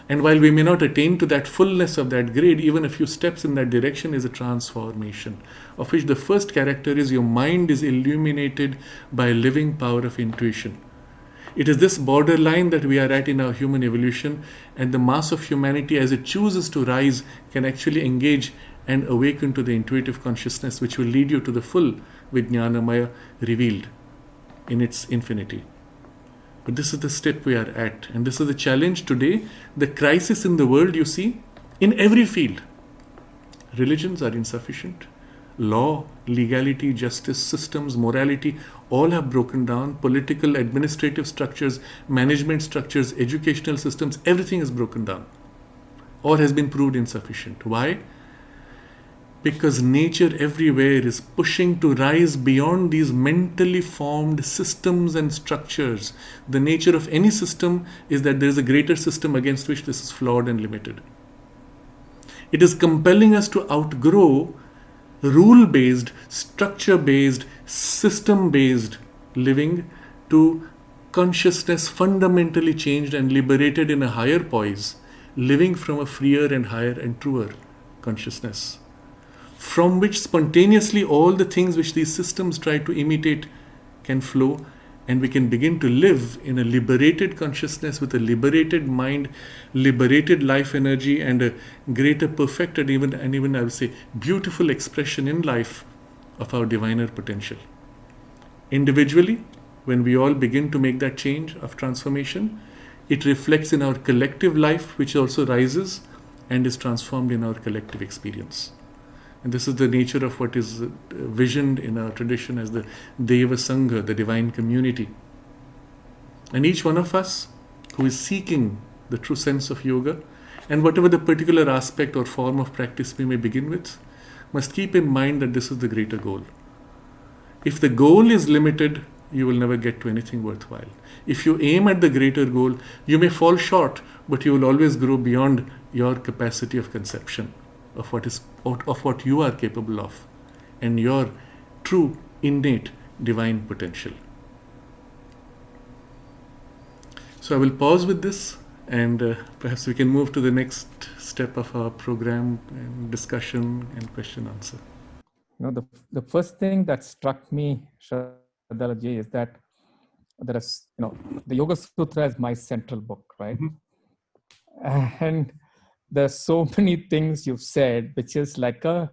And while we may not attain to that fullness of that grade, even a few steps in that direction is a transformation, of which the first character is your mind is illuminated by a living power of intuition. It is this borderline that we are at in our human evolution, and the mass of humanity, as it chooses to rise, can actually engage and awaken to the intuitive consciousness which will lead you to the full Vijnana Maya revealed in its infinity. But this is the step we are at, and this is the challenge today. The crisis in the world you see in every field. Religions are insufficient. Law, legality, justice, systems, morality, all have broken down. Political, administrative structures, management structures, educational systems, everything is broken down or has been proved insufficient. Why? Because nature everywhere is pushing to rise beyond these mentally formed systems and structures. The nature of any system is that there is a greater system against which this is flawed and limited. It is compelling us to outgrow rule-based, structure-based, system-based living to consciousness fundamentally changed and liberated in a higher poise, living from a freer and higher and truer consciousness, from which spontaneously all the things which these systems try to imitate can flow, and we can begin to live in a liberated consciousness with a liberated mind, liberated life energy, and a greater perfected, even I would say beautiful expression in life of our diviner potential. Individually, when we all begin to make that change of transformation, it reflects in our collective life, which also rises and is transformed in our collective experience. And this is the nature of what is visioned in our tradition as the Deva Sangha, the divine community. And each one of us who is seeking the true sense of yoga, and whatever the particular aspect or form of practice we may begin with, must keep in mind that this is the greater goal. If the goal is limited, you will never get to anything worthwhile. If you aim at the greater goal, you may fall short, but you will always grow beyond your capacity of conception of what you are capable of and your true, innate, divine potential. So I will pause with this, and perhaps we can move to the next step of our program and discussion and question answer. The first thing that struck me, Shraddhalaji, is that there is, the Yoga Sutra is my central book, right? Mm-hmm. And there's so many things you've said, which is like a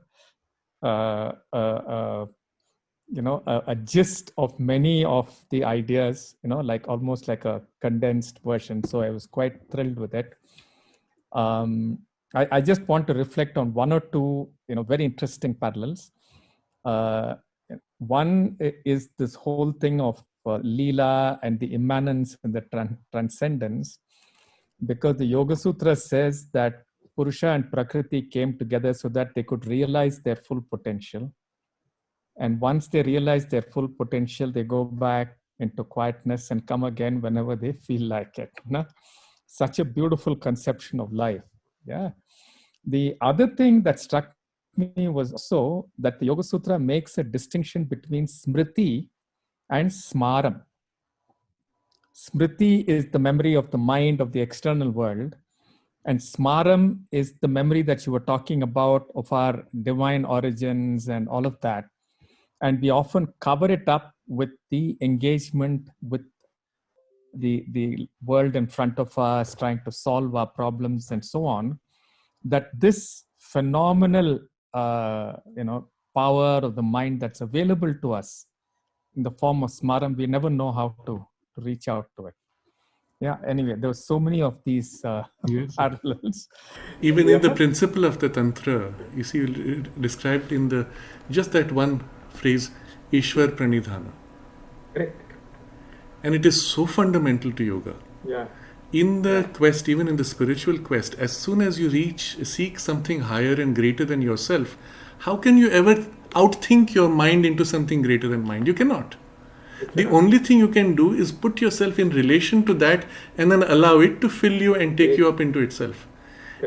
gist of many of the ideas, like almost like a condensed version. So I was quite thrilled with it. I just want to reflect on one or two, very interesting parallels. One is this whole thing of Leela and the immanence and the transcendence, because the Yoga Sutra says that Purusha and Prakriti came together so that they could realize their full potential. And once they realize their full potential, they go back into quietness and come again whenever they feel like it. Such a beautiful conception of life. Yeah. The other thing that struck me was also that the Yoga Sutra makes a distinction between Smriti and Smaram. Smriti is the memory of the mind of the external world, and Smaram is the memory that you were talking about of our divine origins and all of that. And we often cover it up with the engagement with the world in front of us, trying to solve our problems and so on. That this phenomenal, power of the mind that's available to us in the form of Smaram, we never know how to reach out to it. Yeah. Anyway, there were so many of these parallels. Even in the principle of the Tantra, you see, described in just that one phrase, Ishwar Pranidhana. Correct. And it is so fundamental to yoga. Yeah. In the quest, even in the spiritual quest, as soon as you seek something higher and greater than yourself, how can you ever outthink your mind into something greater than mind? You cannot. The only thing you can do is put yourself in relation to that and then allow it to fill you and take you up into itself.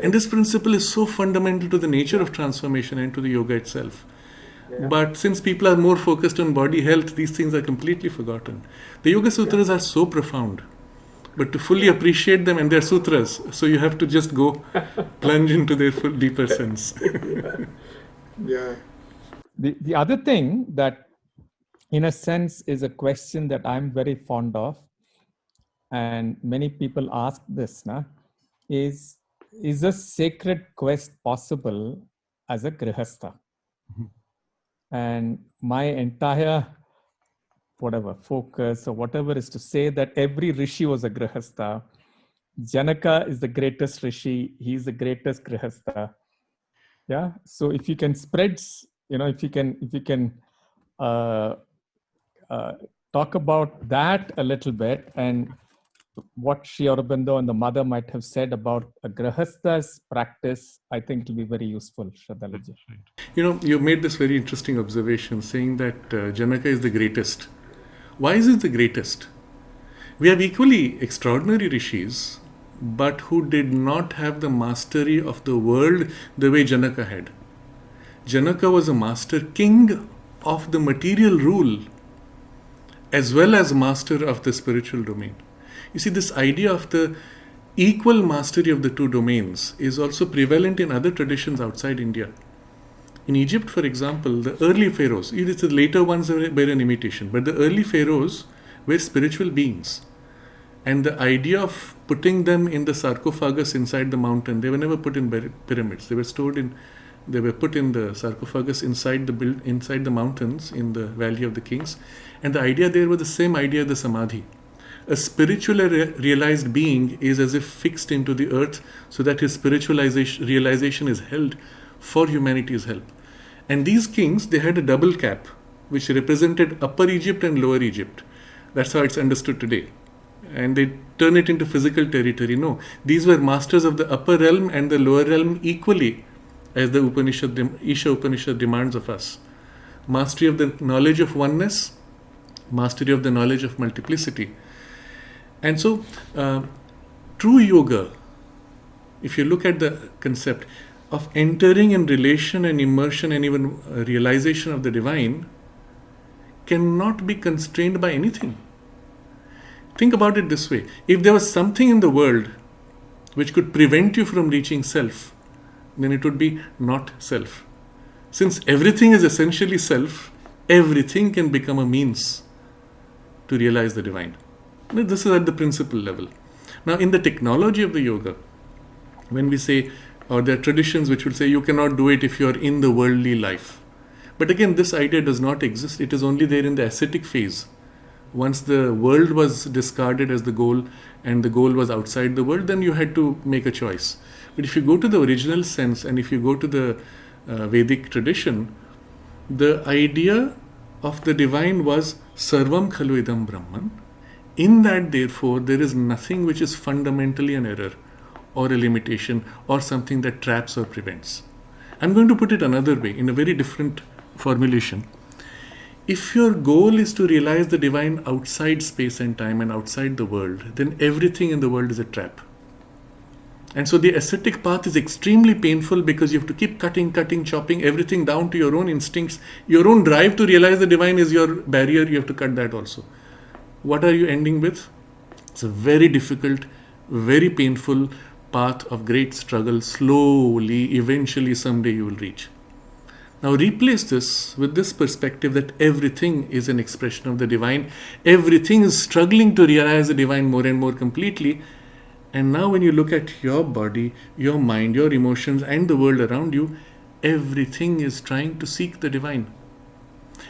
And this principle is so fundamental to the nature of transformation and to the yoga itself. Yeah. But since people are more focused on body health, these things are completely forgotten. The Yoga Sutras are so profound. But to fully appreciate them, and they're sutras, so you have to just go plunge into their full deeper sense. Yeah. The other thing that, in a sense, is a question that I'm very fond of, and many people ask this, is a sacred quest possible as a Grihastha? Mm-hmm. And my entire focus or whatever is to say that every rishi was a Grihastha. Janaka is the greatest rishi. He's the greatest Grihastha. Yeah. So if you can spread, if you can talk about that a little bit, and what Sri Aurobindo and the mother might have said about a Grihastha's practice, I think it will be very useful, Shraddhalaji. Right. You made this very interesting observation saying that Janaka is the greatest. Why is it the greatest? We have equally extraordinary rishis, but who did not have the mastery of the world the way Janaka had. Janaka was a master king of the material rule as well as master of the spiritual domain. You see, this idea of the equal mastery of the two domains is also prevalent in other traditions outside India. In Egypt, for example, the early pharaohs, the later ones were an imitation, but the early pharaohs were spiritual beings. And the idea of putting them in the sarcophagus inside the mountain, they were never put in pyramids. They were put in the sarcophagus inside the mountains in the Valley of the Kings. And the idea there was the same idea of the samadhi. A spiritually realized being is as if fixed into the earth so that his spiritual realization is held for humanity's help. And these kings, they had a double cap, which represented Upper Egypt and Lower Egypt. That's how it's understood today. And they turn it into physical territory. No, these were masters of the upper realm and the lower realm equally, as the Isha Upanishad demands of us. Mastery of the knowledge of oneness, mastery of the knowledge of multiplicity. And so, true yoga, if you look at the concept, of entering in relation and immersion and even realization of the divine cannot be constrained by anything. Think about it this way. If there was something in the world which could prevent you from reaching self, then it would be not self. Since everything is essentially self, everything can become a means to realize the divine. This is at the principle level. Now, in the technology of the yoga, when we say, or there are traditions which will say you cannot do it if you are in the worldly life. But again, this idea does not exist. It is only there in the ascetic phase. Once the world was discarded as the goal and the goal was outside the world, then you had to make a choice. But if you go to the original sense and if you go to the Vedic tradition, the idea of the divine was Sarvam Khalu Idam Brahman. In that, therefore, there is nothing which is fundamentally an error or a limitation or something that traps or prevents. I'm going to put it another way, in a very different formulation. If your goal is to realize the divine outside space and time and outside the world, then everything in the world is a trap. And so the ascetic path is extremely painful because you have to keep cutting, chopping everything down to your own instincts. Your own drive to realize the divine is your barrier. You have to cut that also. What are you ending with? It's a very difficult, very painful path of great struggle. Slowly, eventually, someday you will reach. Now replace this with this perspective that everything is an expression of the divine. Everything is struggling to realize the divine more and more completely. And now when you look at your body, your mind, your emotions and the world around you, everything is trying to seek the divine.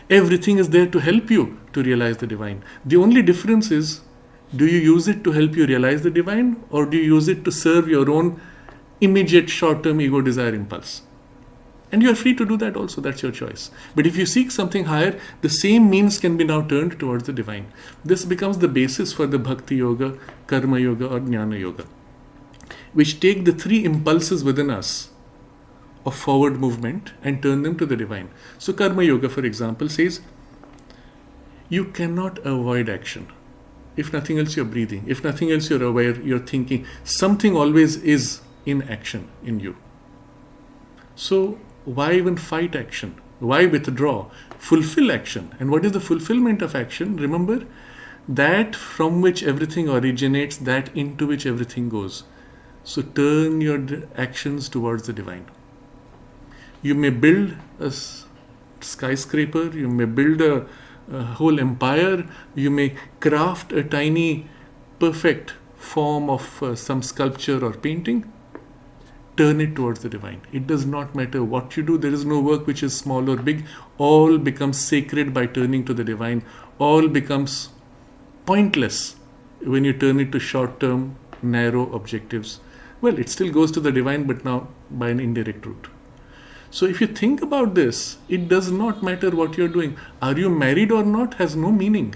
Everything is there to help you to realize the divine. The only difference is, do you use it to help you realize the divine, or do you use it to serve your own immediate short-term ego desire impulse? And you are free to do that also, that's your choice. But if you seek something higher, the same means can be now turned towards the divine. This becomes the basis for the Bhakti Yoga, Karma Yoga or Jnana Yoga, which take the three impulses within us of forward movement and turn them to the divine. So Karma Yoga, for example, says, you cannot avoid action. If nothing else, you're breathing. If nothing else, you're aware, you're thinking. Something always is in action in you. So why even fight action? Why withdraw? Fulfill action. And what is the fulfillment of action? Remember, that from which everything originates, that into which everything goes. So turn your actions towards the divine. You may build a skyscraper, you may build a whole empire, you may craft a tiny, perfect form of some sculpture or painting. Turn it towards the divine. It does not matter what you do. There is no work which is small or big. All becomes sacred by turning to the divine. All becomes pointless when you turn it to short-term, narrow objectives. Well, it still goes to the divine, but now by an indirect route. So if you think about this, it does not matter what you're doing. Are you married or not has no meaning.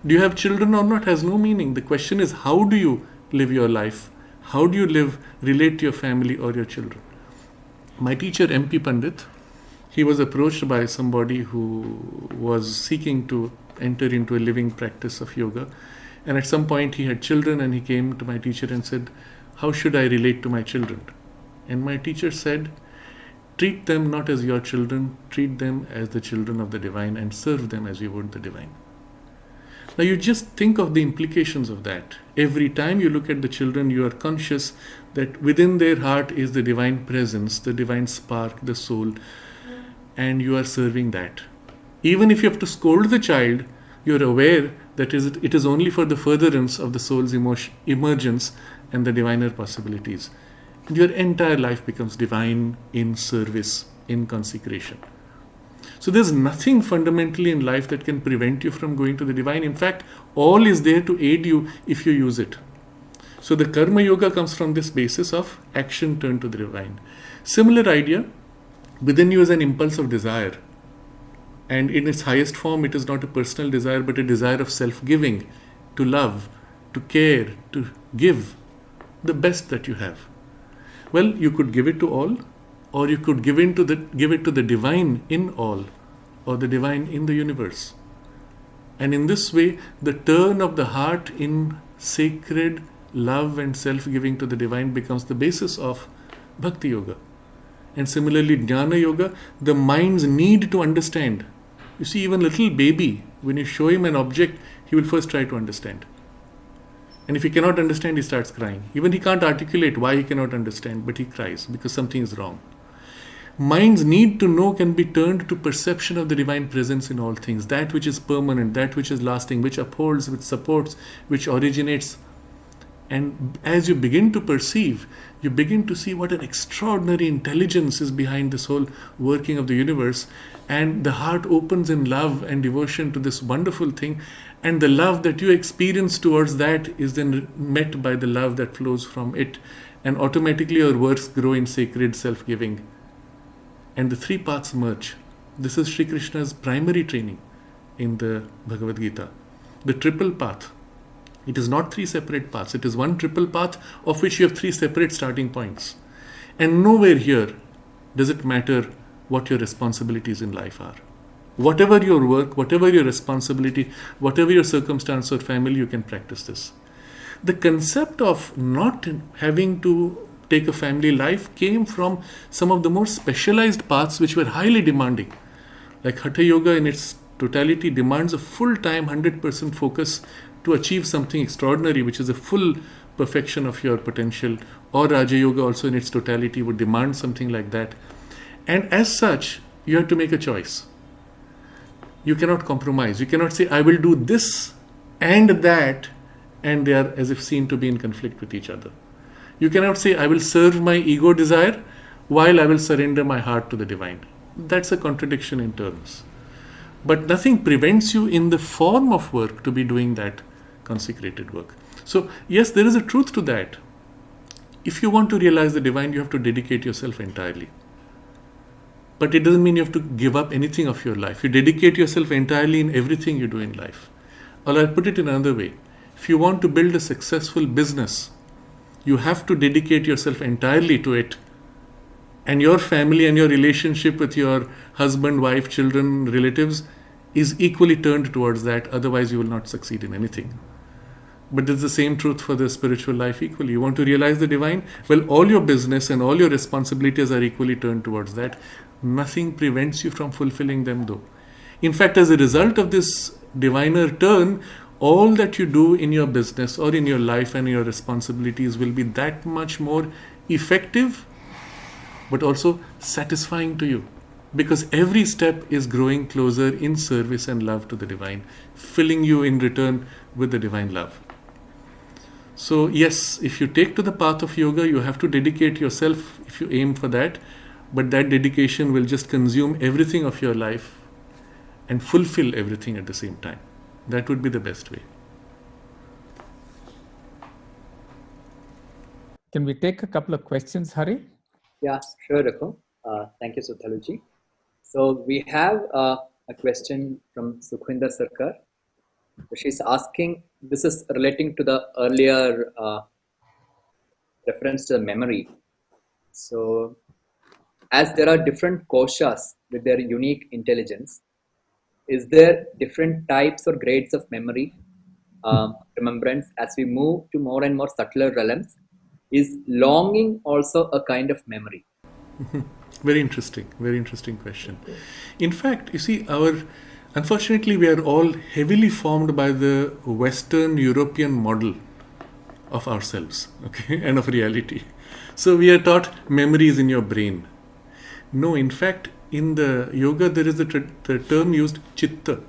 Do you have children or not has no meaning. The question is, how do you live your life? How do you relate to your family or your children? My teacher, MP Pandit, he was approached by somebody who was seeking to enter into a living practice of yoga. And at some point he had children and he came to my teacher and said, how should I relate to my children? And my teacher said, treat them not as your children, treat them as the children of the divine and serve them as you would the divine. Now you just think of the implications of that. Every time you look at the children, you are conscious that within their heart is the divine presence, the divine spark, the soul, and you are serving that. Even if you have to scold the child, you are aware that it is only for the furtherance of the soul's emergence and the diviner possibilities. Your entire life becomes divine in service, in consecration. So there's nothing fundamentally in life that can prevent you from going to the divine. In fact, all is there to aid you if you use it. So the Karma Yoga comes from this basis of action turned to the divine. Similar idea, within you is an impulse of desire. And in its highest form, it is not a personal desire, but a desire of self-giving, to love, to care, to give the best that you have. Well, you could give it to all, or you could give it to the divine in all, or the divine in the universe. And in this way, the turn of the heart in sacred love and self-giving to the divine becomes the basis of Bhakti Yoga. And similarly, Jnana Yoga, the mind's need to understand. You see, even little baby, when you show him an object, he will first try to understand. And if he cannot understand, he starts crying. Even he can't articulate why he cannot understand, but he cries because something is wrong. Mind's need to know can be turned to perception of the divine presence in all things. That which is permanent, that which is lasting, which upholds, which supports, which originates. And as you begin to perceive, you begin to see what an extraordinary intelligence is behind this whole working of the universe. And the heart opens in love and devotion to this wonderful thing. And the love that you experience towards that is then met by the love that flows from it. And automatically your works grow in sacred self-giving. And the three paths merge. This is Sri Krishna's primary training in the Bhagavad Gita. The triple path. It is not three separate paths. It is one triple path of which you have three separate starting points. And nowhere here does it matter what your responsibilities in life are. Whatever your work, whatever your responsibility, whatever your circumstance or family, you can practice this. The concept of not having to take a family life came from some of the more specialized paths which were highly demanding. Like Hatha Yoga in its totality demands a full-time 100% focus to achieve something extraordinary, which is a full perfection of your potential. Or Raja Yoga also in its totality would demand something like that. And as such, you have to make a choice. You cannot compromise. You cannot say, I will do this and that, and they are as if seen to be in conflict with each other. You cannot say, I will serve my ego desire while I will surrender my heart to the divine. That's a contradiction in terms. But nothing prevents you in the form of work to be doing that consecrated work. So, yes, there is a truth to that. If you want to realize the divine, you have to dedicate yourself entirely. But it doesn't mean you have to give up anything of your life. You dedicate yourself entirely in everything you do in life. Or I'll put it in another way. If you want to build a successful business, you have to dedicate yourself entirely to it. And your family and your relationship with your husband, wife, children, relatives is equally turned towards that. Otherwise, you will not succeed in anything. But it's the same truth for the spiritual life equally. You want to realize the divine? Well, all your business and all your responsibilities are equally turned towards that. Nothing prevents you from fulfilling them though. In fact, as a result of this diviner turn, all that you do in your business or in your life and your responsibilities will be that much more effective, but also satisfying to you. Because every step is growing closer in service and love to the divine, filling you in return with the divine love. So yes, if you take to the path of yoga, you have to dedicate yourself if you aim for that, but that dedication will just consume everything of your life and fulfill everything at the same time. That would be the best way. Can we take a couple of questions, Hari? Yeah, sure, Rako. Thank you, Suthaluji. So we have a question from Sukhwinder Sarkar. She's asking, this is relating to the earlier reference to the memory. So as there are different koshas with their unique intelligence, is there different types or grades of memory, remembrance, as we move to more and more subtler realms? Is longing also a kind of memory? Very interesting question. In fact, you see, unfortunately, we are all heavily formed by the Western European model of ourselves, okay, and of reality. So we are taught memory is in your brain. No, in fact, in the yoga, there is the term used chitta.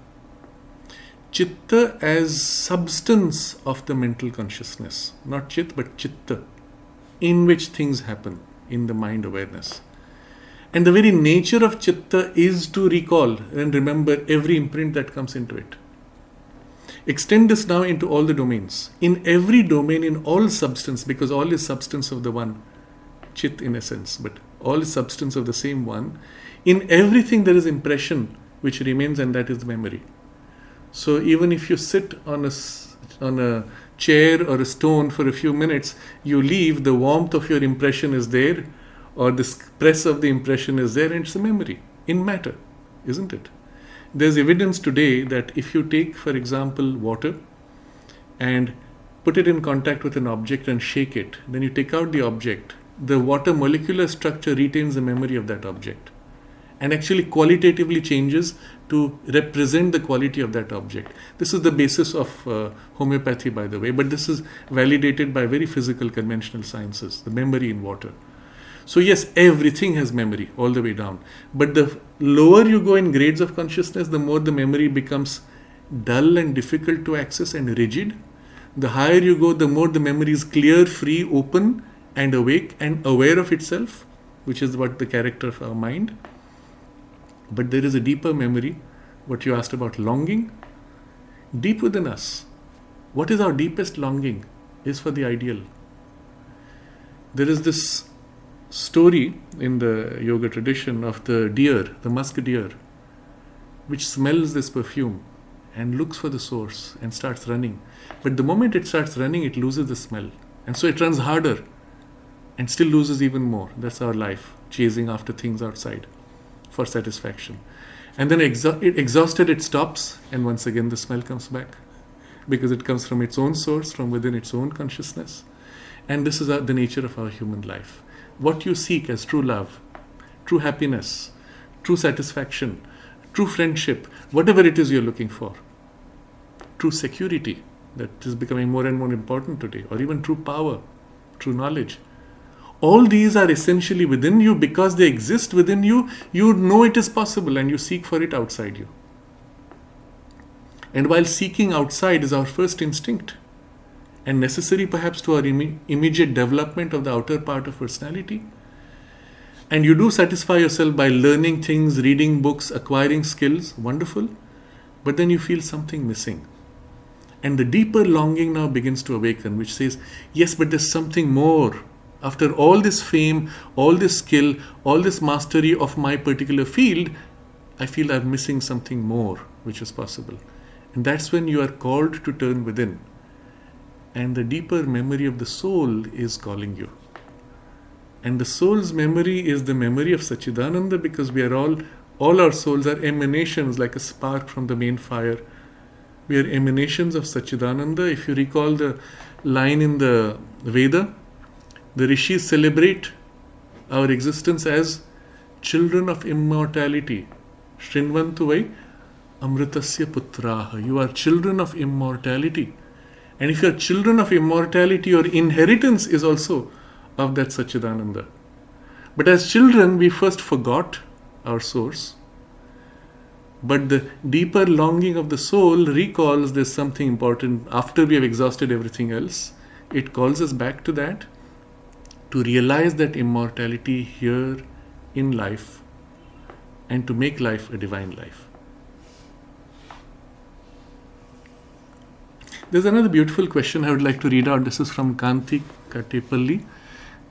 Chitta as substance of the mental consciousness. Not chit, but chitta, in which things happen in the mind awareness. And the very nature of chitta is to recall and remember every imprint that comes into it. Extend this now into all the domains. In every domain, in all substance, because all is substance of the one, chit in essence, but all is substance of the same one. In everything there is impression which remains, and that is memory. So even if you sit on a chair or a stone for a few minutes, you leave, the warmth of your impression is there, or the press of the impression is there, and it's a memory in matter, isn't it? There's evidence today that if you take, for example, water and put it in contact with an object and shake it, then you take out the object the water molecular structure retains the memory of that object and actually qualitatively changes to represent the quality of that object. This is the basis of homeopathy, by the way, but this is validated by very physical conventional sciences, the memory in water. So yes, everything has memory all the way down. But the lower you go in grades of consciousness, the more the memory becomes dull and difficult to access and rigid. The higher you go, the more the memory is clear, free, open and awake and aware of itself, which is what the character of our mind. But there is a deeper memory, what you asked about longing, deep within us. What is our deepest longing? Is for the ideal. There is this story in the yoga tradition of the deer, the musk deer, which smells this perfume and looks for the source and starts running. But the moment it starts running, it loses the smell. And so it runs harder and still loses even more. That's our life, chasing after things outside for satisfaction. And then exhausted, it stops, and once again the smell comes back because it comes from its own source, from within its own consciousness. And this is the nature of our human life. What you seek as true love, true happiness, true satisfaction, true friendship, whatever it is you're looking for, true security that is becoming more and more important today, or even true power, true knowledge. All these are essentially within you. Because they exist within you, you know it is possible and you seek for it outside you. And while seeking outside is our first instinct and necessary perhaps to our immediate development of the outer part of personality, and you do satisfy yourself by learning things, reading books, acquiring skills, wonderful, but then you feel something missing. And the deeper longing now begins to awaken, which says, yes, but there's something more. After all this fame, all this skill, all this mastery of my particular field, I feel I'm missing something more which is possible. And that's when you are called to turn within. And the deeper memory of the soul is calling you. And the soul's memory is the memory of Satchidananda, because we are all our souls are emanations like a spark from the main fire. We are emanations of Satchidananda. If you recall the line in the Veda, the rishis celebrate our existence as children of immortality. Shrinvantu vai amritasya putraha. You are children of immortality. And if you are children of immortality, your inheritance is also of that Satchidananda. But as children, we first forgot our source. But the deeper longing of the soul recalls there's something important. After we have exhausted everything else, it calls us back to that, to realize that immortality here in life and to make life a divine life. There's another beautiful question I would like to read out. This is from Kanti Katepalli.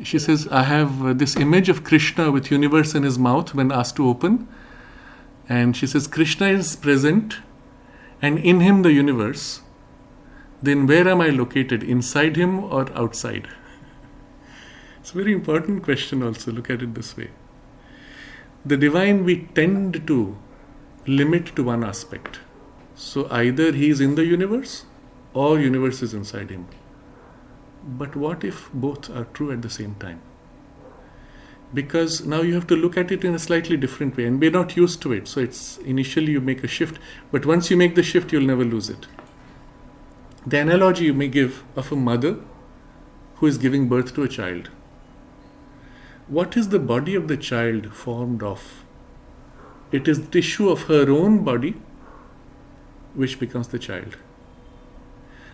She says, I have this image of Krishna with universe in his mouth when asked to open. And she says, Krishna is present and in him the universe. Then where am I located? Inside him or outside? It's a very important question also. Look at it this way. The divine we tend to limit to one aspect. So either he is in the universe or universe is inside him. But what if both are true at the same time? Because now you have to look at it in a slightly different way, and we're not used to it. So it's initially you make a shift, but once you make the shift, you'll never lose it. The analogy you may give of a mother who is giving birth to a child. What is the body of the child formed of? It is the tissue of her own body which becomes the child.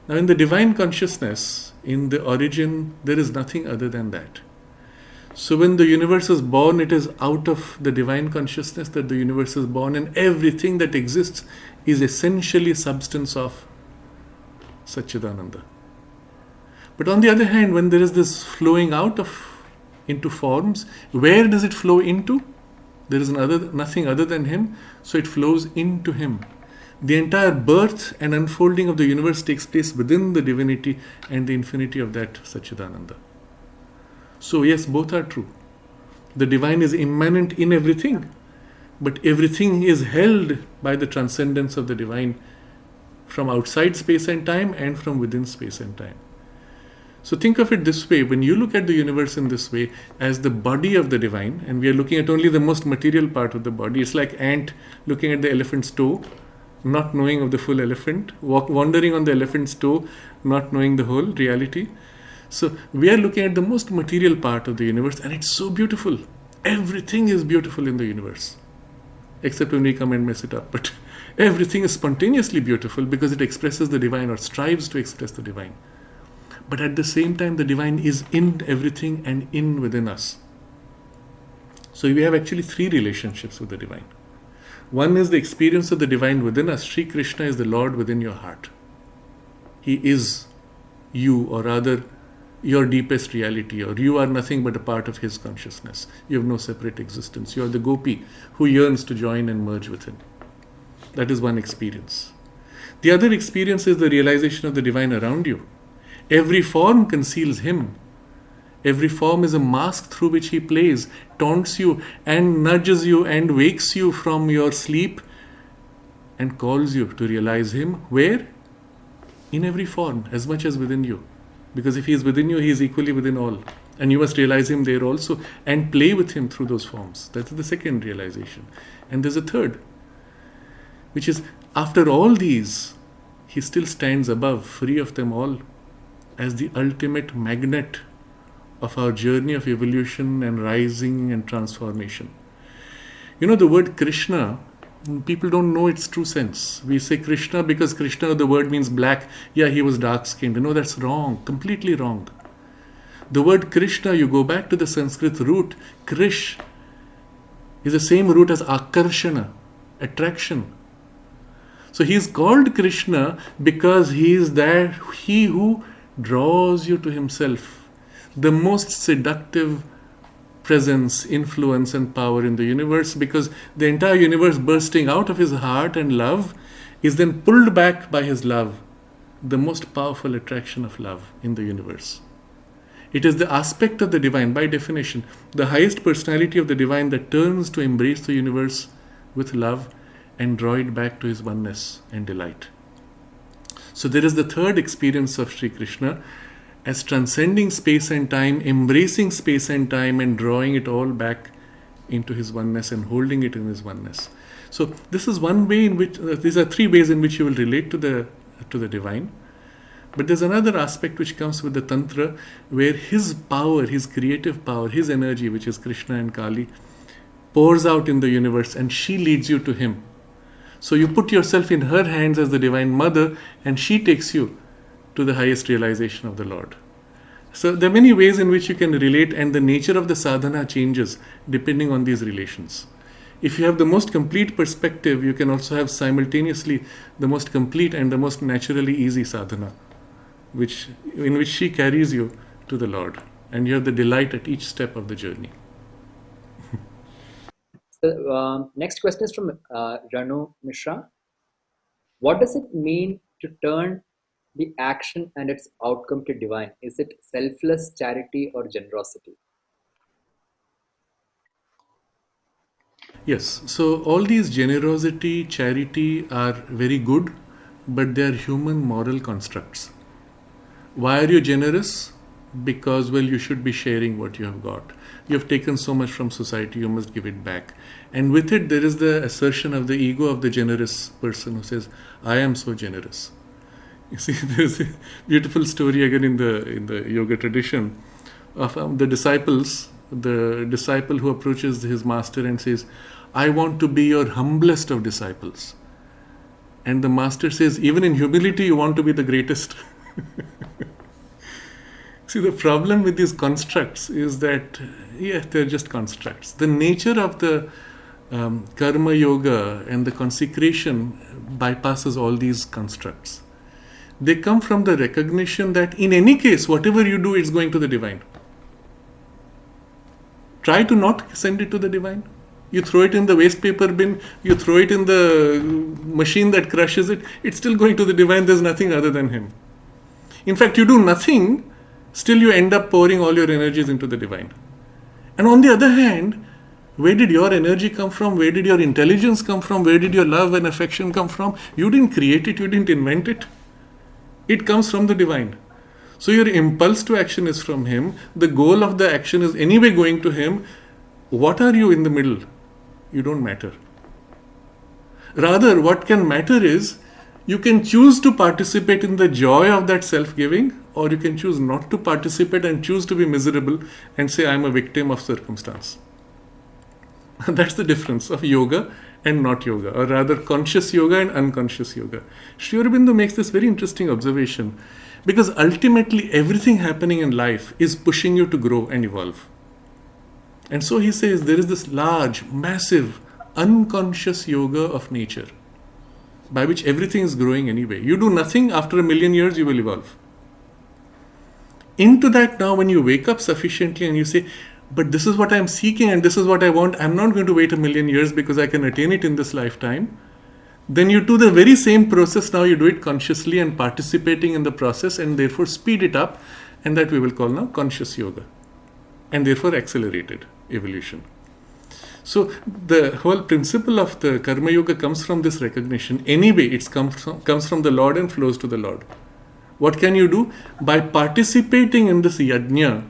Now in the divine consciousness, in the origin, there is nothing other than that. So when the universe is born, it is out of the divine consciousness that the universe is born, and everything that exists is essentially substance of Satchidananda. But on the other hand, when there is this flowing out into forms, where does it flow into? There is nothing other than him, so it flows into him. The entire birth and unfolding of the universe takes place within the divinity and the infinity of that Satchidananda. So yes, both are true. The divine is immanent in everything, but everything is held by the transcendence of the divine from outside space and time and from within space and time. So think of it this way, when you look at the universe in this way as the body of the divine, and we are looking at only the most material part of the body, it's like ant looking at the elephant's toe, not knowing of the full elephant, wandering on the elephant's toe, not knowing the whole reality. So we are looking at the most material part of the universe, and it's so beautiful. Everything is beautiful in the universe, except when we come and mess it up. But everything is spontaneously beautiful because it expresses the divine or strives to express the divine. But at the same time, the divine is in everything and in within us. So we have actually three relationships with the divine. One is the experience of the divine within us. Sri Krishna is the Lord within your heart. He is you, or rather, your deepest reality, or you are nothing but a part of His consciousness. You have no separate existence. You are the gopi who yearns to join and merge with Him. That is one experience. The other experience is the realization of the divine around you. Every form conceals Him. Every form is a mask through which He plays, taunts you and nudges you and wakes you from your sleep and calls you to realize Him. Where? In every form, as much as within you. Because if He is within you, He is equally within all. And you must realize Him there also and play with Him through those forms. That's the second realization. And there's a third, which is after all these, He still stands above, free of them all, as the ultimate magnet of our journey of evolution and rising and transformation. You know, the word Krishna, people don't know its true sense. We say Krishna because Krishna, the word means black. Yeah, he was dark-skinned. No, that's wrong, completely wrong. The word Krishna, you go back to the Sanskrit root, Krish is the same root as Akarshana, attraction. So he is called Krishna because he is that he who draws you to himself, the most seductive presence, influence and power in the universe, because the entire universe bursting out of his heart and love is then pulled back by his love, the most powerful attraction of love in the universe. It is the aspect of the divine, by definition, the highest personality of the divine that turns to embrace the universe with love and draw it back to his oneness and delight. So there is the third experience of Sri Krishna as transcending space and time, embracing space and time and drawing it all back into his oneness and holding it in his oneness. So this is one way in which, these are three ways in which you will relate to the divine. But there's another aspect which comes with the Tantra, where his power, his creative power, his energy, which is Krishna and Kali, pours out in the universe and she leads you to him. So you put yourself in her hands as the Divine Mother and she takes you to the highest realization of the Lord. So there are many ways in which you can relate, and the nature of the sadhana changes depending on these relations. If you have the most complete perspective, you can also have simultaneously the most complete and the most naturally easy sadhana, in which she carries you to the Lord, and you have the delight at each step of the journey. So, next question is from Ranu Mishra. What does it mean to turn the action and its outcome to divine? Is it selfless charity or generosity? Yes, so all these generosity, charity are very good, but they are human moral constructs. Why are you generous? Because, well, you should be sharing what you have got. You have taken so much from society, you must give it back. And with it, there is the assertion of the ego of the generous person who says, I am so generous. You see, there's a beautiful story again in the yoga tradition of the disciple who approaches his master and says, I want to be your humblest of disciples. And the master says, even in humility, you want to be the greatest. See, the problem with these constructs is that, they're just constructs. The nature of the karma yoga and the consecration bypasses all these constructs. They come from the recognition that in any case, whatever you do, it's going to the divine. Try to not send it to the divine. You throw it in the waste paper bin, you throw it in the machine that crushes it, it's still going to the divine. There's nothing other than him. In fact, you do nothing, still you end up pouring all your energies into the divine. And on the other hand, where did your energy come from? Where did your intelligence come from? Where did your love and affection come from? You didn't create it, you didn't invent it. It comes from the divine. So your impulse to action is from him. The goal of the action is anyway going to him. What are you in the middle? You don't matter. Rather, what can matter is you can choose to participate in the joy of that self-giving, or you can choose not to participate and choose to be miserable and say, I'm a victim of circumstance. That's the difference of yoga and not yoga, or rather conscious yoga and unconscious yoga. Sri Aurobindo makes this very interesting observation, because ultimately everything happening in life is pushing you to grow and evolve. And so he says there is this large, massive, unconscious yoga of nature, by which everything is growing anyway. You do nothing, after 1,000,000 years you will evolve. Into that now, when you wake up sufficiently and you say, but this is what I am seeking and this is what I want, I'm not going to wait 1,000,000 years because I can attain it in this lifetime. Then you do the very same process, now you do it consciously and participating in the process, and therefore speed it up, and that we will call now conscious yoga, and therefore accelerated evolution. So the whole principle of the Karma Yoga comes from this recognition. Anyway, it comes from the Lord and flows to the Lord. What can you do? By participating in this yajna,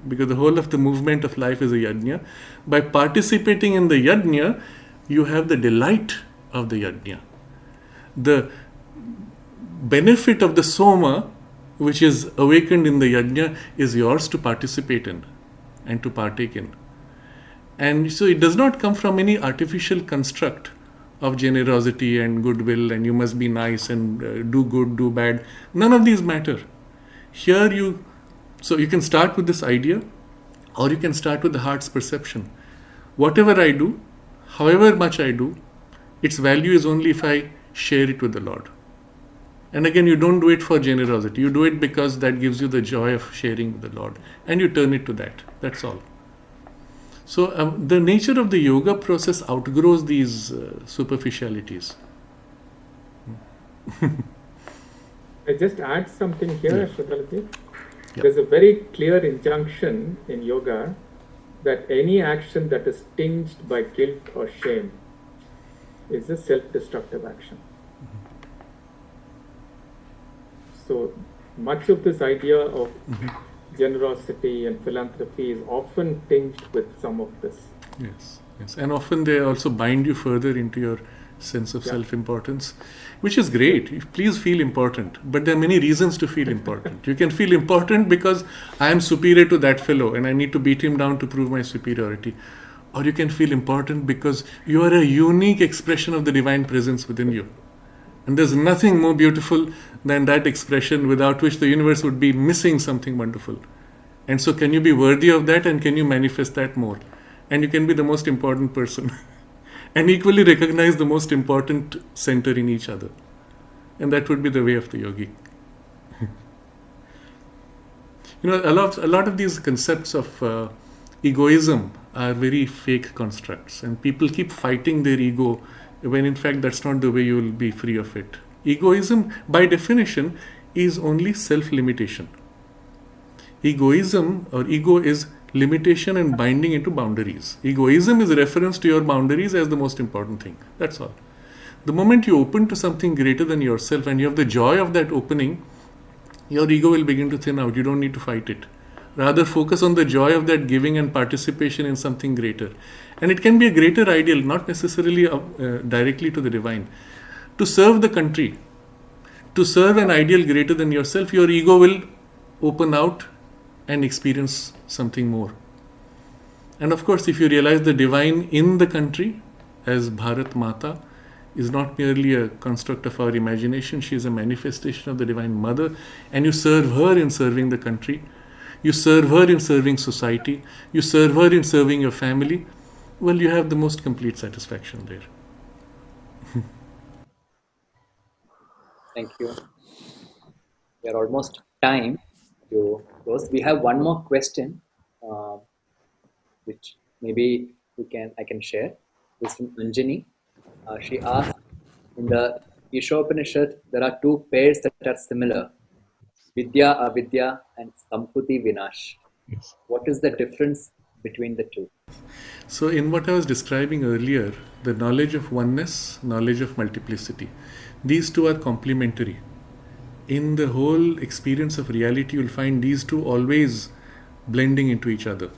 because the whole of the movement of life is a yajna, by participating in the yajna, you have the delight of the yajna. The benefit of the soma, which is awakened in the yajna, is yours to participate in and to partake in. And so it does not come from any artificial construct of generosity and goodwill and you must be nice and do good, do bad. None of these matter. So you can start with this idea, or you can start with the heart's perception. Whatever I do, however much I do, its value is only if I share it with the Lord. And again, you don't do it for generosity. You do it because that gives you the joy of sharing with the Lord. And you turn it to that. That's all. So the nature of the yoga process outgrows these superficialities. I just add something here, Shraddhalji. Yeah. There's a very clear injunction in yoga that any action that is tinged by guilt or shame is a self-destructive action. So much of this idea of generosity and philanthropy is often tinged with some of this. Yes. And often they also bind you further into your sense of self-importance, which is great. Please feel important. But there are many reasons to feel important. You can feel important because I am superior to that fellow and I need to beat him down to prove my superiority. Or you can feel important because you are a unique expression of the divine presence within you. And there's nothing more beautiful than that expression, without which the universe would be missing something wonderful. And so can you be worthy of that, and can you manifest that more? And you can be the most important person. And equally recognize the most important center in each other. And that would be the way of the yogi. A lot of these concepts of egoism are very fake constructs. And people keep fighting their ego, when in fact that's not the way you will be free of it. Egoism, by definition, is only self-limitation. Egoism or ego is limitation and binding into boundaries. Egoism is a reference to your boundaries as the most important thing. That's all. The moment you open to something greater than yourself and you have the joy of that opening, your ego will begin to thin out. You don't need to fight it. Rather, focus on the joy of that giving and participation in something greater. And it can be a greater ideal, not necessarily directly to the divine. To serve the country, to serve an ideal greater than yourself, your ego will open out and experience something more. And of course, if you realize the divine in the country, as Bharat Mata, is not merely a construct of our imagination, she is a manifestation of the Divine Mother, and you serve her in serving the country, you serve her in serving society, you serve her in serving your family, well, you have the most complete satisfaction there. Thank you. We are almost time to close. We have one more question, which maybe I can share. This is from Anjani. She asked, in the Ishopanishad, there are two pairs that are similar: Vidya, Avidya, and Samputi, Vinash. Yes. What is the difference between the two? So in what I was describing earlier, the knowledge of oneness, knowledge of multiplicity, these two are complementary. in the whole experience of reality, you'll find these two always blending into each other.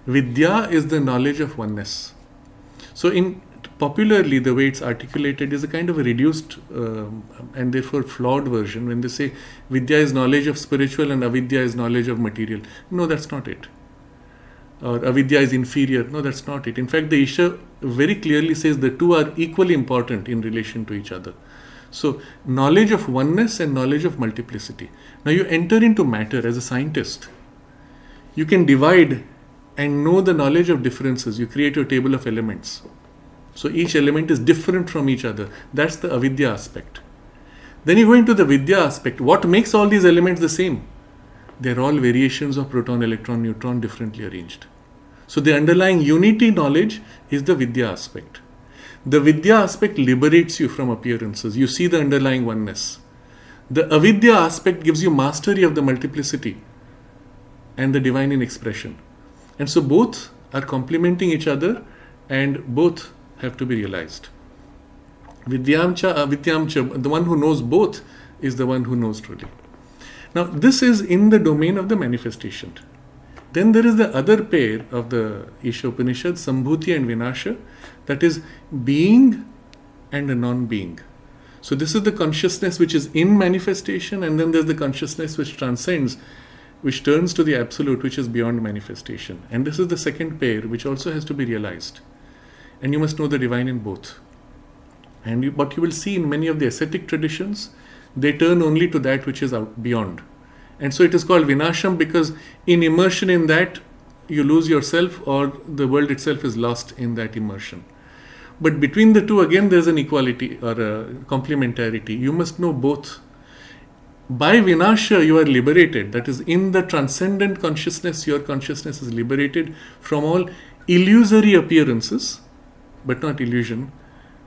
Vidya is the knowledge of oneness. So popularly, the way it's articulated is a kind of a reduced and therefore flawed version when they say Vidya is knowledge of spiritual and Avidya is knowledge of material. No, that's not it. Or Avidya is inferior. No, that's not it. In fact, the Isha very clearly says the two are equally important in relation to each other. So, knowledge of oneness and knowledge of multiplicity. Now, you enter into matter as a scientist. You can divide and know the knowledge of differences. You create your table of elements. So, each element is different from each other. That's the Avidya aspect. Then you go into the Vidya aspect. What makes all these elements the same? They're all variations of proton, electron, neutron differently arranged. So, the underlying unity knowledge is the Vidya aspect. The Vidya aspect liberates you from appearances. You see the underlying oneness. The Avidya aspect gives you mastery of the multiplicity and the divine in expression. And so both are complementing each other and both have to be realized. Vidyamcha, avidyamcha, the one who knows both is the one who knows truly. Now, this is in the domain of the manifestation. Then there is the other pair of the Isha Upanishad, Sambhuti and Vinasha, that is being and a non-being. So this is the consciousness which is in manifestation, and then there's the consciousness which transcends, which turns to the absolute, which is beyond manifestation. And this is the second pair, which also has to be realized. And you must know the divine in both. And what you will see in many of the ascetic traditions, they turn only to that which is out beyond. And so it is called Vinasham because in immersion in that, you lose yourself or the world itself is lost in that immersion. But between the two, again, there's an equality or a complementarity. You must know both. By Vinasha, you are liberated. That is, in the transcendent consciousness, your consciousness is liberated from all illusory appearances, but not illusion.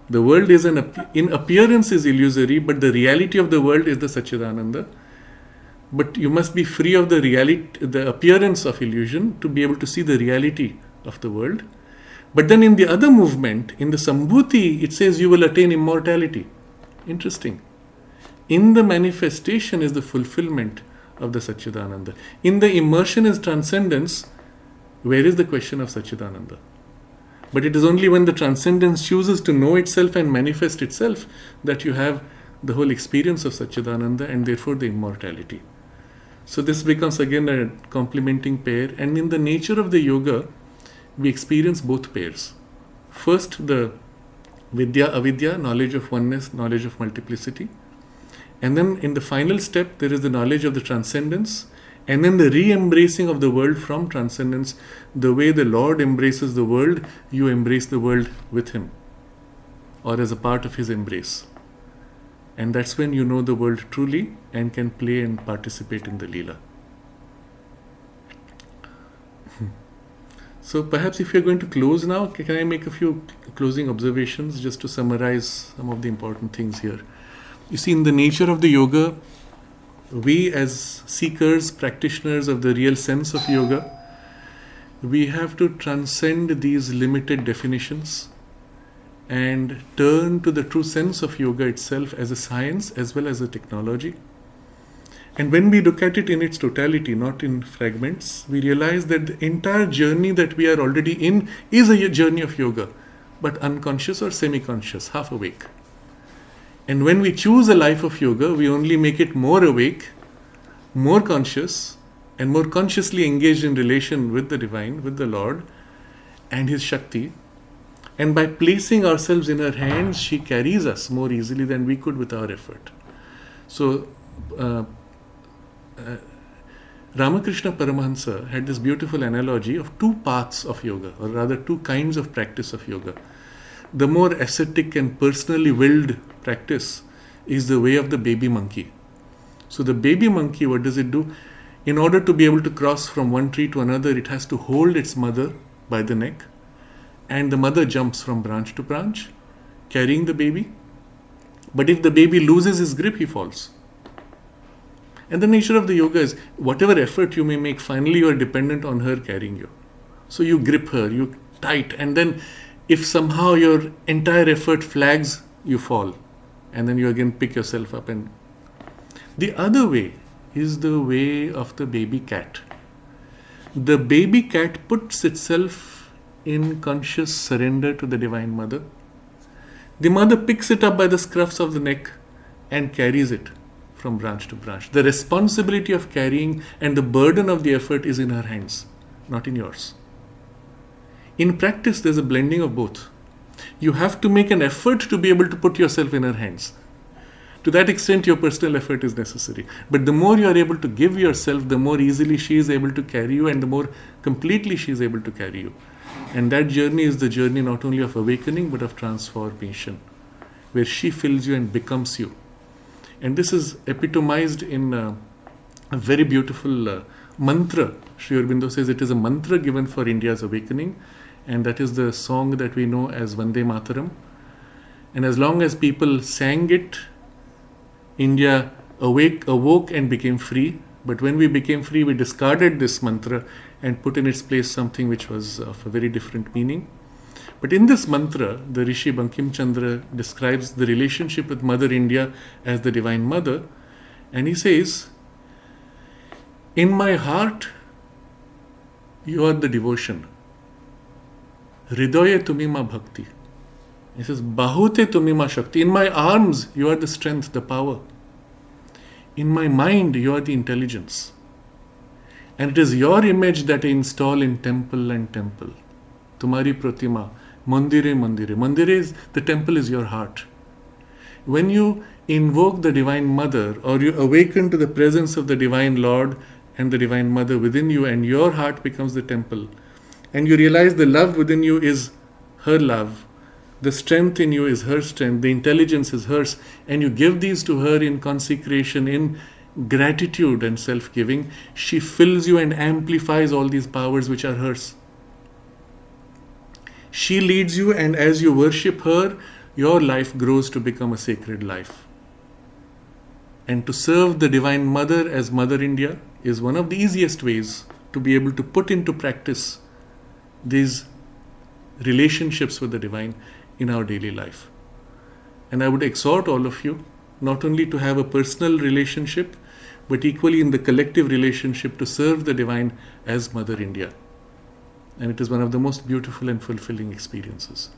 The world is in appearance is illusory, but the reality of the world is the Satchidananda. But you must be free of the reality, the appearance of illusion, to be able to see the reality of the world. But then in the other movement, in the Sambhuti, it says you will attain immortality. Interesting. In the manifestation is the fulfillment of the Satchidananda. In the immersion is transcendence. Where is the question of Satchidananda? But it is only when the transcendence chooses to know itself and manifest itself that you have the whole experience of Satchidananda and therefore the immortality. So this becomes again a complementing pair, and in the nature of the yoga, we experience both pairs. First, the Vidya, Avidya, knowledge of oneness, knowledge of multiplicity. And then in the final step, there is the knowledge of the transcendence, and then the re-embracing of the world from transcendence. The way the Lord embraces the world, you embrace the world with Him, or as a part of His embrace. And that's when you know the world truly and can play and participate in the Leela. So perhaps if you're going to close now, can I make a few closing observations just to summarize some of the important things here? You see, in the nature of the yoga, we as seekers, practitioners of the real sense of yoga, we have to transcend these limited definitions and turn to the true sense of yoga itself as a science as well as a technology. And when we look at it in its totality, not in fragments, we realize that the entire journey that we are already in is a journey of yoga, but unconscious or semi-conscious, half awake. And when we choose a life of yoga, we only make it more awake, more conscious, and more consciously engaged in relation with the divine, with the Lord and His Shakti. And by placing ourselves in her hands, she carries us more easily than we could with our effort. So, Ramakrishna Paramahansa had this beautiful analogy of two paths of yoga, or rather two kinds of practice of yoga. The more ascetic and personally willed practice is the way of the baby monkey. So the baby monkey, what does it do? In order to be able to cross from one tree to another, it has to hold its mother by the neck, and the mother jumps from branch to branch, carrying the baby. But if the baby loses his grip, he falls. And the nature of the yoga is, whatever effort you may make, finally you are dependent on her carrying you. So you grip her, you tight, and then if somehow your entire effort flags, you fall. And then you again pick yourself up. And The other way is the way of the baby cat. The baby cat puts itself in conscious surrender to the Divine Mother. The mother picks it up by the scruffs of the neck and carries it from branch to branch. The responsibility of carrying and the burden of the effort is in her hands, not in yours. In practice, there's a blending of both. You have to make an effort to be able to put yourself in her hands. To that extent, your personal effort is necessary. But the more you are able to give yourself, the more easily she is able to carry you, and the more completely she is able to carry you. And that journey is the journey not only of awakening, but of transformation, where she fills you and becomes you. And this is epitomized in a very beautiful mantra. Sri Aurobindo says it is a mantra given for India's awakening, and that is the song that we know as Vande Mataram. And as long as people sang it, India awoke and became free. But when we became free, we discarded this mantra and put in its place something which was of a very different meaning. But in this mantra, the Rishi Bankim Chandra describes the relationship with Mother India as the Divine Mother. And he says, in my heart, you are the devotion. Hridoye tumi ma bhakti. He says, Bahute tumi ma shakti. In my arms, you are the strength, the power. In my mind, you are the intelligence. And it is your image that I install in temple and temple. Tumari pratima, mandire mandire. Mandire is, the temple is your heart. When you invoke the Divine Mother, or you awaken to the presence of the Divine Lord and the Divine Mother within you, and your heart becomes the temple, and you realize the love within you is her love, the strength in you is her strength, the intelligence is hers, and you give these to her in consecration, in gratitude and self-giving, she fills you and amplifies all these powers which are hers. She leads you, and as you worship her, your life grows to become a sacred life. And to serve the Divine Mother as Mother India is one of the easiest ways to be able to put into practice these relationships with the Divine in our daily life. And I would exhort all of you not only to have a personal relationship, but equally in the collective relationship to serve the Divine as Mother India. And it is one of the most beautiful and fulfilling experiences.